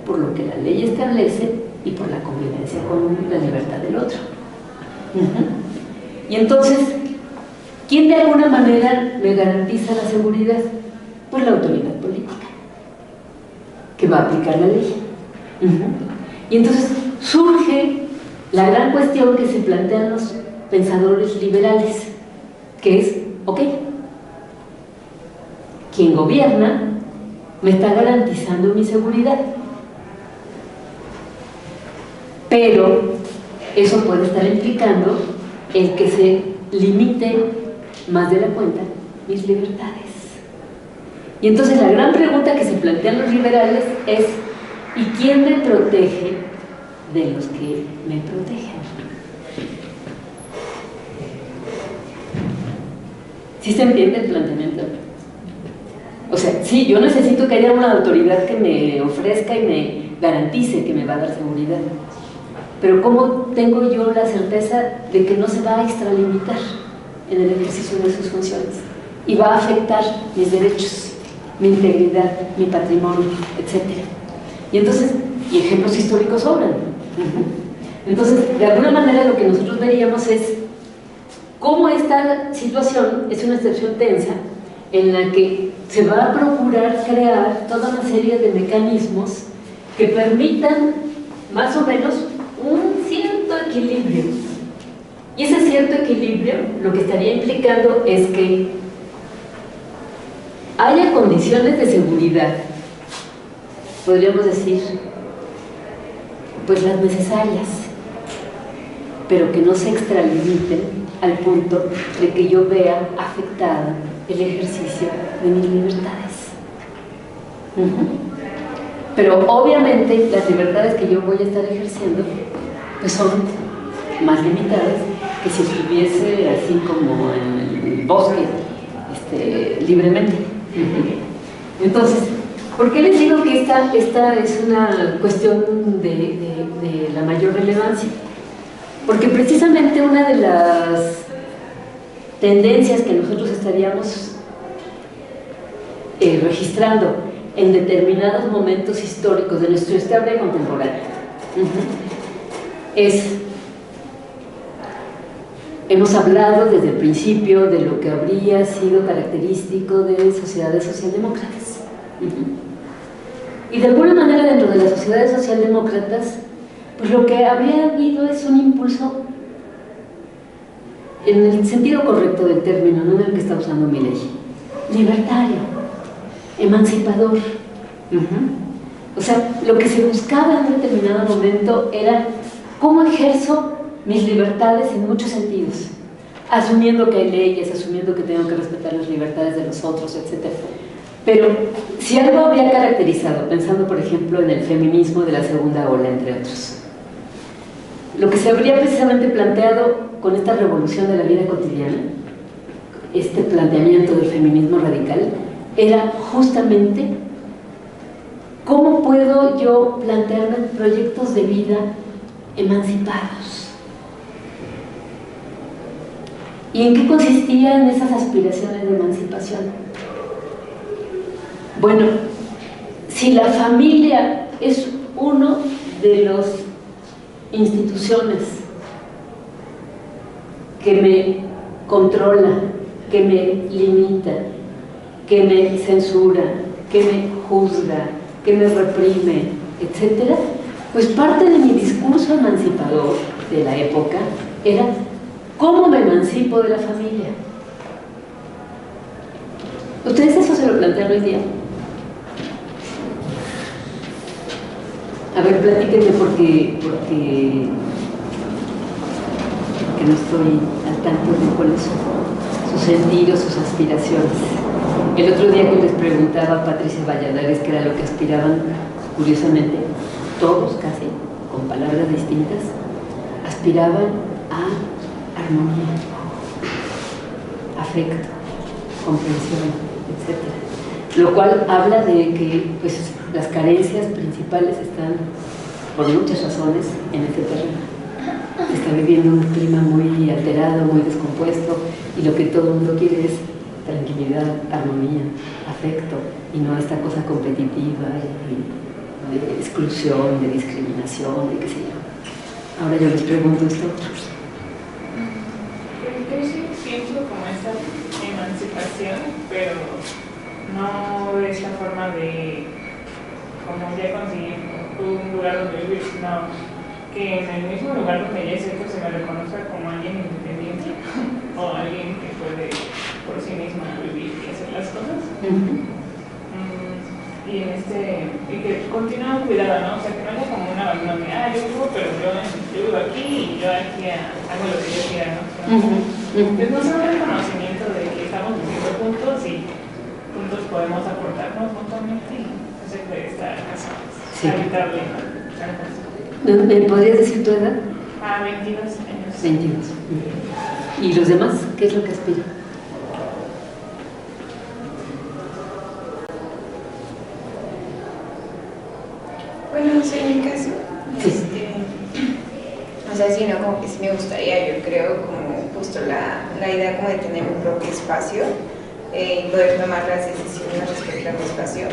por lo que la ley establece y por la convivencia con la libertad del otro. Y entonces, ¿quién de alguna manera me garantiza la seguridad? Pues la autoridad política, que va a aplicar la ley. Y entonces surge la gran cuestión que se plantean los pensadores liberales, que es, ok, quien gobierna me está garantizando mi seguridad, pero eso puede estar implicando el que se limite más de la cuenta mis libertades. Y entonces la gran pregunta que se plantean los liberales es, ¿y quién me protege de los que me protegen? ¿Sí se entiende el planteamiento? O sea, sí, yo necesito que haya una autoridad que me ofrezca y me garantice que me va a dar seguridad. Pero ¿cómo tengo yo la certeza de que no se va a extralimitar en el ejercicio de sus funciones? Y va a afectar mis derechos, mi integridad, mi patrimonio, etcétera. Y entonces, y ejemplos históricos sobran. Entonces, de alguna manera lo que nosotros veríamos es cómo esta situación es una situación tensa en la que se va a procurar crear toda una serie de mecanismos que permitan más o menos un cierto equilibrio. Y ese cierto equilibrio lo que estaría implicando es que haya condiciones de seguridad, podríamos decir, pues las necesarias, pero que no se extralimiten al punto de que yo vea afectada el ejercicio de mis libertades. Pero obviamente las libertades que yo voy a estar ejerciendo pues son más limitadas que si estuviese así como en el bosque, libremente. Entonces, ¿por qué les digo que esta es una cuestión de la mayor relevancia? Porque precisamente una de las tendencias que nosotros estaríamos registrando en determinados momentos históricos de nuestra historia contemporánea hemos hablado desde el principio de lo que habría sido característico de sociedades socialdemócratas. Y de alguna manera dentro de las sociedades socialdemócratas, pues lo que habría habido es un impulso, en el sentido correcto del término, no en el que está usando mi ley, libertario, emancipador. O sea, lo que se buscaba en un determinado momento era cómo ejerzo mis libertades en muchos sentidos, asumiendo que hay leyes, asumiendo que tengo que respetar las libertades de los otros, etc. Pero si algo había caracterizado, pensando por ejemplo en el feminismo de la segunda ola, entre otros, lo que se habría precisamente planteado con esta revolución de la vida cotidiana, este planteamiento del feminismo radical, era justamente cómo puedo yo plantearme proyectos de vida emancipados. ¿Y en qué consistían esas aspiraciones de emancipación? Bueno, si la familia es uno de las instituciones que me controla, que me limita, que me censura, que me juzga, que me reprime, etc., pues parte de mi discurso emancipador de la época era ¿cómo me emancipo de la familia? ¿Ustedes eso se lo plantean hoy día? A ver, platíquenme porque no estoy al tanto de cuáles son sus sentidos, sus aspiraciones. El otro día que les preguntaba a Patricia Valladares qué era lo que aspiraban, curiosamente, todos casi, con palabras distintas, aspiraban a armonía, afecto, comprensión, etc. Lo cual habla de que pues, las carencias principales están, por muchas razones, en este terreno. Se está viviendo un clima muy alterado, muy descompuesto, y lo que todo el mundo quiere es tranquilidad, armonía, afecto, y no esta cosa competitiva de exclusión, de discriminación, de qué sé yo. Ahora yo les pregunto esto. Yo sí pienso como esa emancipación, pero no de esta forma de como ya conseguir un lugar donde vivir, sino que en el mismo lugar donde ya es cierto se me reconozca como alguien independiente o alguien que puede por sí mismo vivir y hacer las cosas. Y que continúe cuidada, ¿no? O sea, que no haya como un abandono de, yo vivo, pero yo vivo aquí y yo aquí hago lo que yo quiera, ¿no? Pues no sea un reconocimiento de que estamos viviendo juntos y juntos podemos aportarnos mutuamente y no se puede estar habitable, ¿no? ¿Me podrías decir tu edad? 22 años. 22. ¿Y los demás? ¿Qué es lo que aspiran? Bueno, no sé, en mi caso, o sea, sí, ¿no? Como que sí me gustaría, yo creo, como justo la idea como de tener un propio espacio y poder tomar las decisiones respecto a mi espacio.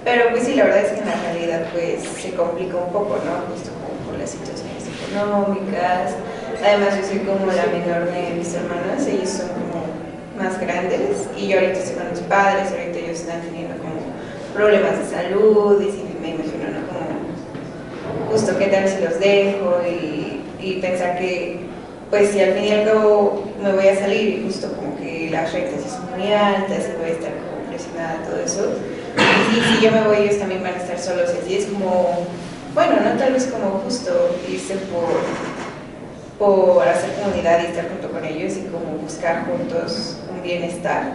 Pero pues sí, la verdad es que en la realidad pues se complica un poco, ¿no? Justo como por las situaciones económicas. Además yo soy como la menor de mis hermanas, ellos son como más grandes y yo ahorita estoy con mis padres, ahorita yo ellos están teniendo como problemas de salud, y si me imagino, ¿no? Como justo qué tal si los dejo y pensar que pues si al fin y al cabo me voy a salir y justo como que las rentas ya son muy altas y voy a estar como presionada, todo eso, y si yo me voy ellos también van a estar solos, y así es como, bueno, no tal vez como justo irse por hacer comunidad y estar junto con ellos y como buscar juntos un bienestar.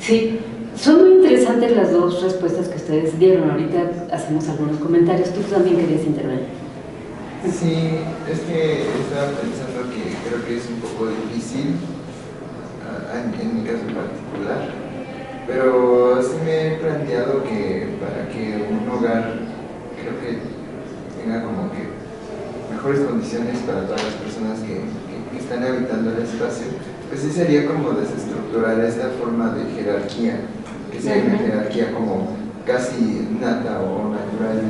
Sí, son muy interesantes las dos respuestas que ustedes dieron. Ahorita hacemos algunos comentarios. Tú también querías intervenir. Sí, es que estaba pensando que creo que es un poco difícil, en mi caso en particular, pero sí me he planteado que para que un hogar creo que tenga como que mejores condiciones para todas las personas que están habitando el espacio, pues sí sería como desestructurar esta forma de jerarquía, que sea una jerarquía como casi nata o natural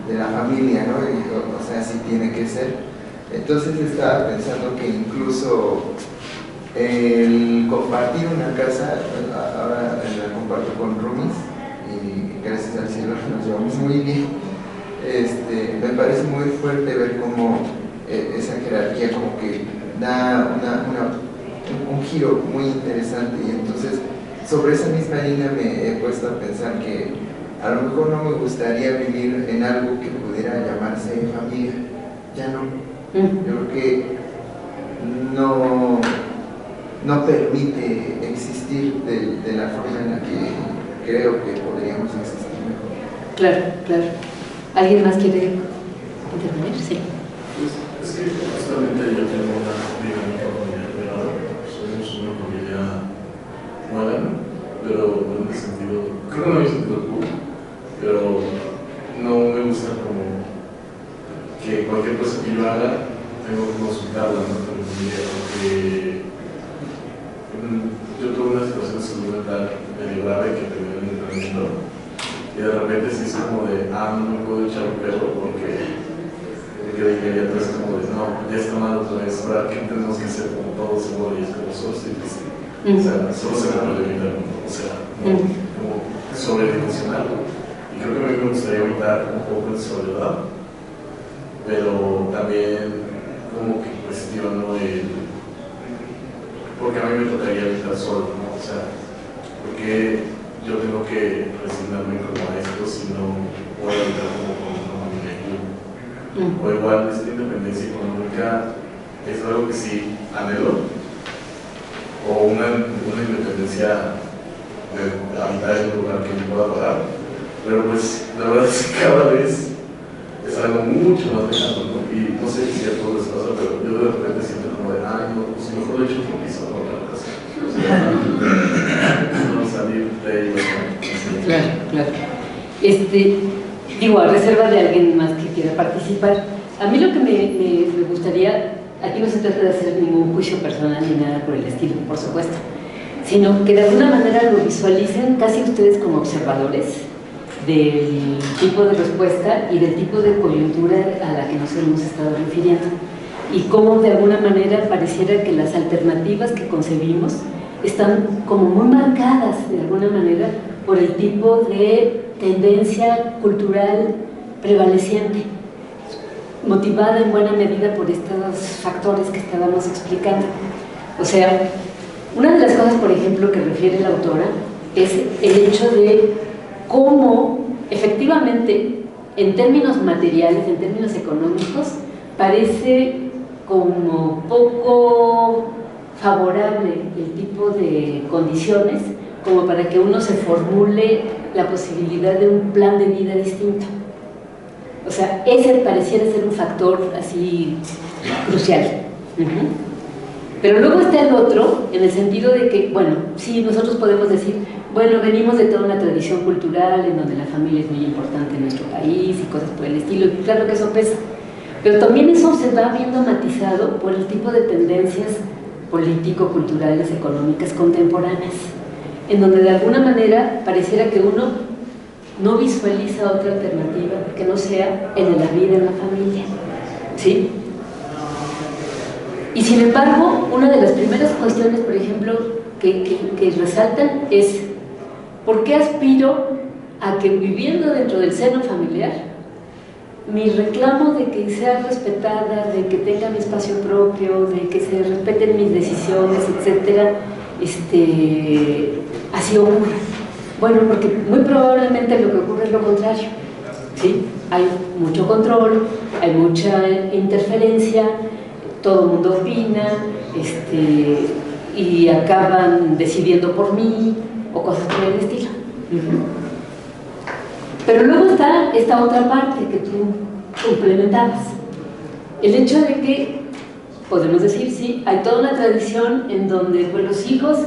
de la familia, ¿no? O sea, así tiene que ser. Entonces estaba pensando que incluso el compartir una casa, ahora la comparto con roomies y gracias al cielo nos llevamos muy bien. Me parece muy fuerte ver cómo esa jerarquía como que da un giro muy interesante, y entonces sobre esa misma línea me he puesto a pensar que a lo mejor no me gustaría vivir en algo que pudiera llamarse familia, ya no. Yo creo que no permite existir de la forma en la que creo que podríamos existir mejor. Claro, claro. ¿Alguien más quiere intervenir? Sí. Pues, es que justamente yo tengo una dinámica familiar, somos una familia moderna, pero en el sentido, creo que no hay sentido puro, pero no me gusta como que cualquier cosa que yo haga tengo que consultarla, ¿no? Con mi familia, porque yo tuve una situación de salud mental medio grave que terminó en el entrenamiento. Y de repente sí es como de, no me puedo echar un perro porque de inmediato es como de, no, ya está mal otra vez, ahora ¿qué tenemos que hacer como todos igual? Y es como solo estoy triste. O sea, solo se me puede evitar, o sea, no, como sobredimensionarlo. Y creo que a mí me gustaría evitar un poco de soledad, pero también como que cuestiono porque a mí me tocaría evitar solo, ¿no? O sea, porque yo tengo que resignarme como a esto si no puedo habitar como con una familia. O igual esta independencia económica es algo que sí anhelo, o una independencia de habitar en un lugar que yo pueda pagar, pero pues la verdad es que cada vez es algo mucho más lejano, ¿no? Y no sé si a todos les pasa, pero yo de repente siento como de, no, pues mejor lo he hecho otro piso, no otra casa. O sea, no salir de ello, ¿no? Claro, claro. Digo, a reserva de alguien más que quiera participar, a mí lo que me gustaría, aquí no se trata de hacer ningún juicio personal ni nada por el estilo, por supuesto, sino que de alguna manera lo visualicen casi ustedes como observadores del tipo de respuesta y del tipo de coyuntura a la que nos hemos estado refiriendo, y cómo de alguna manera pareciera que las alternativas que concebimos están como muy marcadas de alguna manera por el tipo de tendencia cultural prevaleciente, motivada en buena medida por estos factores que estábamos explicando. O sea, una de las cosas, por ejemplo, que refiere la autora es el hecho de cómo efectivamente en términos materiales, en términos económicos, parece como poco favorable el tipo de condiciones como para que uno se formule la posibilidad de un plan de vida distinto. O sea, ese pareciera ser un factor así crucial. Pero luego está el otro, en el sentido de que, bueno, sí, nosotros podemos decir, bueno, venimos de toda una tradición cultural en donde la familia es muy importante en nuestro país y cosas por el estilo, y claro que eso pesa. Pero también eso se va viendo matizado por el tipo de tendencias político-culturales, económicas contemporáneas, en donde de alguna manera pareciera que uno no visualiza otra alternativa que no sea el de la vida en la familia, ¿sí? Y sin embargo, una de las primeras cuestiones, por ejemplo, que resaltan es ¿Por qué aspiro a que viviendo dentro del seno familiar, mi reclamo de que sea respetada, de que tenga mi espacio propio, de que se respeten mis decisiones, etcétera, así ocurra? Bueno, porque muy probablemente lo que ocurre es lo contrario, ¿sí? Hay mucho control, hay mucha interferencia, todo el mundo opina, y acaban decidiendo por mí, o cosas por el estilo. Pero luego está esta otra parte que tú complementabas, el hecho de que, podemos decir, sí, hay toda una tradición en donde pues, los hijos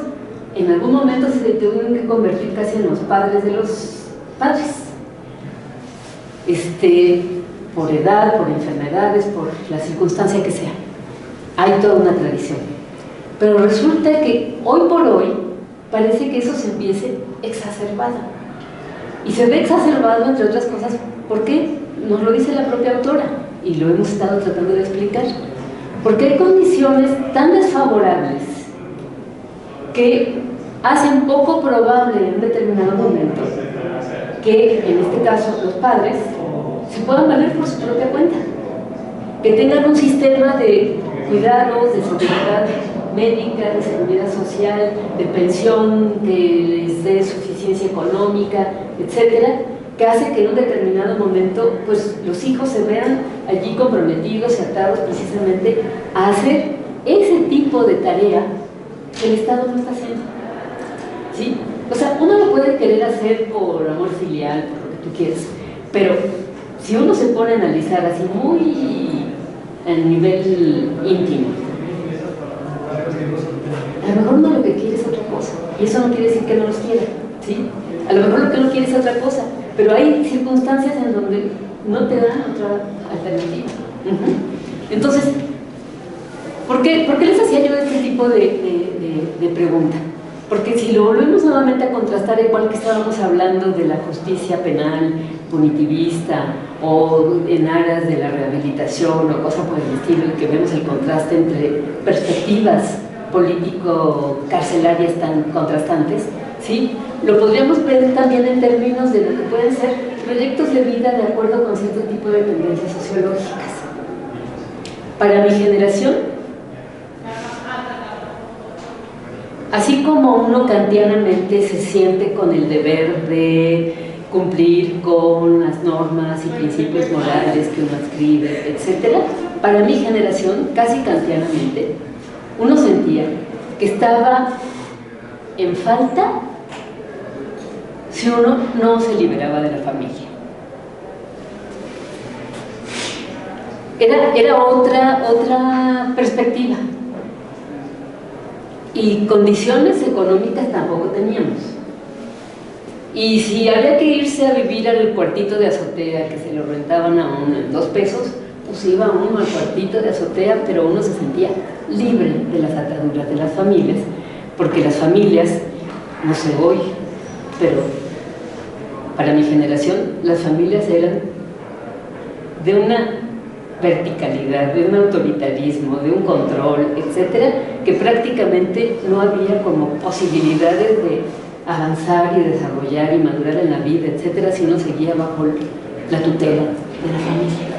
en algún momento se tuvieron que convertir casi en los padres de los padres, por edad, por enfermedades, por la circunstancia que sea. Hay toda una tradición, pero resulta que hoy por hoy parece que eso se empiece exacerbado, y se ve exacerbado entre otras cosas porque nos lo dice la propia autora y lo hemos estado tratando de explicar, porque hay condiciones tan desfavorables que hacen poco probable en un determinado momento que en este caso los padres se puedan valer por su propia cuenta, que tengan un sistema de cuidados, de seguridad médica, de seguridad social, de pensión, que les dé suficiencia económica, etcétera, que hace que en un determinado momento pues, los hijos se vean allí comprometidos y atados precisamente a hacer ese tipo de tarea que el Estado no está haciendo, ¿sí? O sea, uno lo puede querer hacer por amor filial, por lo que tú quieras, pero si uno se pone a analizar así muy a nivel íntimo, a lo mejor uno lo que quiere es otra cosa, y eso no quiere decir que no los quiera, ¿sí? A lo mejor lo que uno quiere es otra cosa, pero hay circunstancias en donde no te dan otra alternativa. Entonces, ¿por qué les hacía yo este tipo de pregunta? Porque si lo volvemos nuevamente a contrastar, igual que estábamos hablando de la justicia penal punitivista o en aras de la rehabilitación o cosas por el estilo, y que vemos el contraste entre perspectivas político-carcelarias tan contrastantes, ¿sí? Lo podríamos ver también en términos de lo que pueden ser proyectos de vida de acuerdo con cierto tipo de tendencias sociológicas. Para mi generación, así como uno kantianamente se siente con el deber de cumplir con las normas y principios morales que uno adscribe, etc., para mi generación, casi kantianamente, uno sentía que estaba en falta si uno no se liberaba de la familia. Era otra perspectiva. Y condiciones económicas tampoco teníamos. Y si había que irse a vivir al cuartito de azotea que se lo rentaban a uno en 2 pesos, pues iba uno al cuartito de azotea, pero uno se sentía libre de las ataduras de las familias, porque las familias, no sé hoy, pero para mi generación, las familias eran de una verticalidad, de un autoritarismo, de un control, etcétera, que prácticamente no había como posibilidades de avanzar y desarrollar y madurar en la vida, etcétera, si uno seguía bajo la tutela de la familia.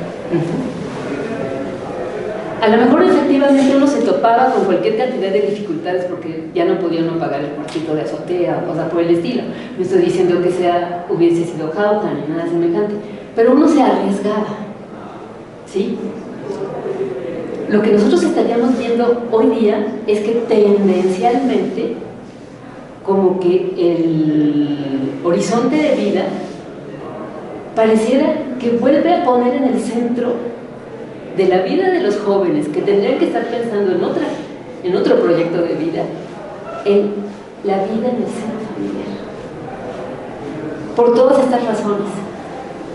A lo mejor efectivamente uno se topaba con cualquier cantidad de dificultades porque ya no podía uno pagar el cuartito de azotea o cosas por el estilo. No estoy diciendo que hubiese sido jauja ni nada semejante, pero uno se arriesgaba, ¿sí? Lo que nosotros estaríamos viendo hoy día es que tendencialmente como que el horizonte de vida pareciera que vuelve a poner en el centro de la vida de los jóvenes, que tendrían que estar pensando en otro proyecto de vida, en la vida en el seno familiar. Por todas estas razones,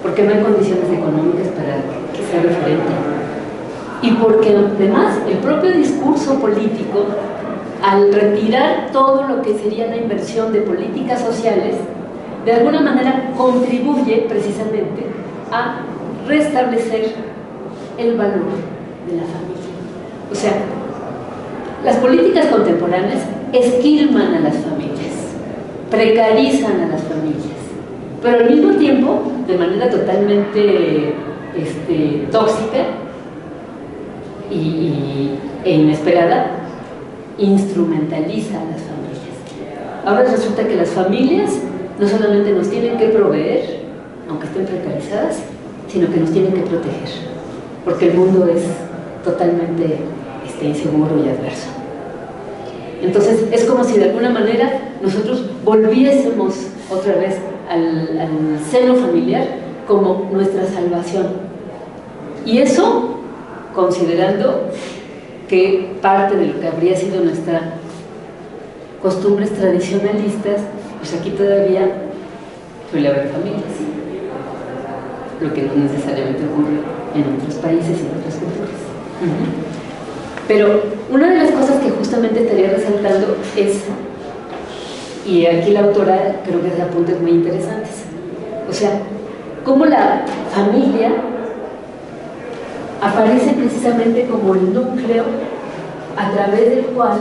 porque no hay condiciones económicas para que sea referente, y porque además el propio discurso político, al retirar todo lo que sería la inversión de políticas sociales, de alguna manera contribuye precisamente a restablecer el valor de la familia. O sea, las políticas contemporáneas esquilman a las familias, precarizan a las familias, pero al mismo tiempo, de manera totalmente tóxica e inesperada, instrumentaliza a las familias. Ahora resulta que las familias no solamente nos tienen que proveer, aunque estén precarizadas, sino que nos tienen que proteger, porque el mundo es totalmente inseguro y adverso. Entonces es como si de alguna manera nosotros volviésemos otra vez al seno familiar como nuestra salvación. Y eso considerando que parte de lo que habría sido nuestras costumbres tradicionalistas, pues aquí todavía suele haber familias, lo que no necesariamente ocurre en otros países y en otras culturas. Pero una de las cosas que justamente estaría resaltando es, y aquí la autora creo que hace apuntes muy interesantes, o sea, cómo la familia aparece precisamente como el núcleo a través del cual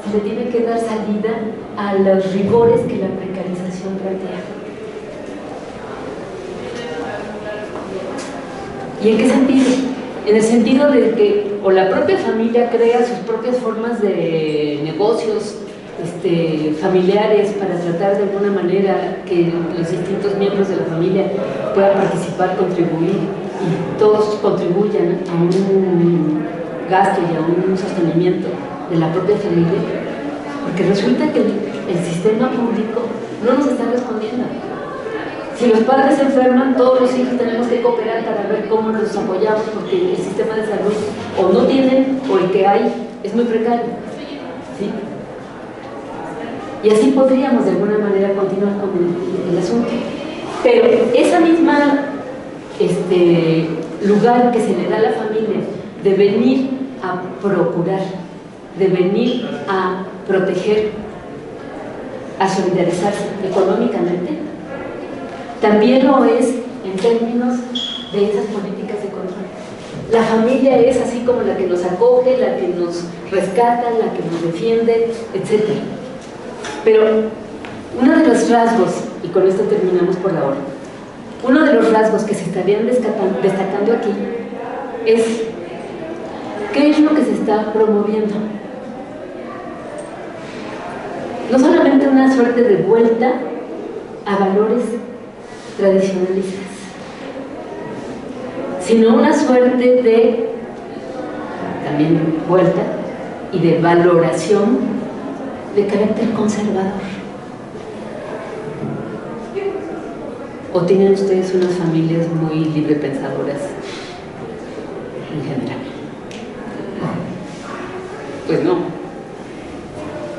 se le tiene que dar salida a los rigores que la precarización plantea. ¿Y en qué sentido? En el sentido de que o la propia familia crea sus propias formas de negocios familiares para tratar de alguna manera que los distintos miembros de la familia puedan participar, contribuir y todos contribuyan a un gasto y a un sostenimiento de la propia familia, porque resulta que el sistema público no nos está respondiendo. Si los padres se enferman, todos los hijos tenemos que cooperar para ver cómo nos apoyamos, porque el sistema de salud o no tienen o el que hay es muy precario, ¿sí? Y así podríamos de alguna manera continuar con el asunto. Pero esa misma lugar que se le da a la familia de venir a procurar, de venir a proteger, a solidarizarse económicamente, también lo es en términos de esas políticas de control. La familia es así como la que nos acoge, la que nos rescata, la que nos defiende, etc. Pero uno de los rasgos, y con esto terminamos por ahora, uno de los rasgos que se estarían destacando aquí es qué es lo que se está promoviendo. No solamente una suerte de vuelta a valores tradicionalistas, sino una suerte de también vuelta y de valoración de carácter conservador. ¿O tienen ustedes unas familias muy librepensadoras en general? Pues no.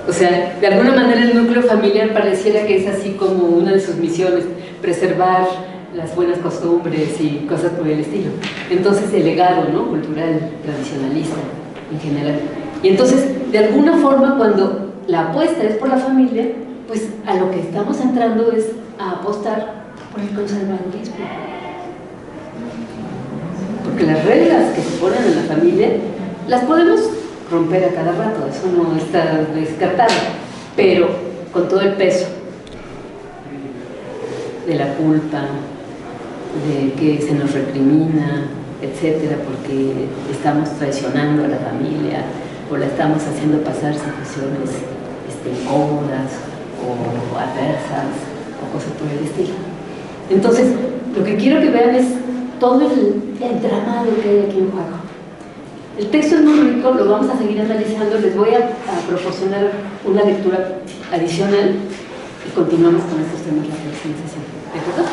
O sea, de alguna manera el núcleo familiar pareciera que es así como una de sus misiones, preservar las buenas costumbres y cosas por el estilo. Entonces el legado, ¿no?, cultural, tradicionalista en general. Y entonces, de alguna forma, cuando la apuesta es por la familia, pues a lo que estamos entrando es a apostar por el conservadurismo. Porque las reglas que se ponen en la familia las podemos romper a cada rato, eso no está descartado, pero con todo el peso de la culpa, de que se nos recrimina, etcétera, porque estamos traicionando a la familia o la estamos haciendo pasar situaciones incómodas o adversas o cosas por el estilo. Entonces, lo que quiero que vean es todo el entramado que hay aquí en juego. El texto es muy rico, lo vamos a seguir analizando, les voy a proporcionar una lectura adicional y continuamos con estos temas la próxima sesión. ¿De acuerdo?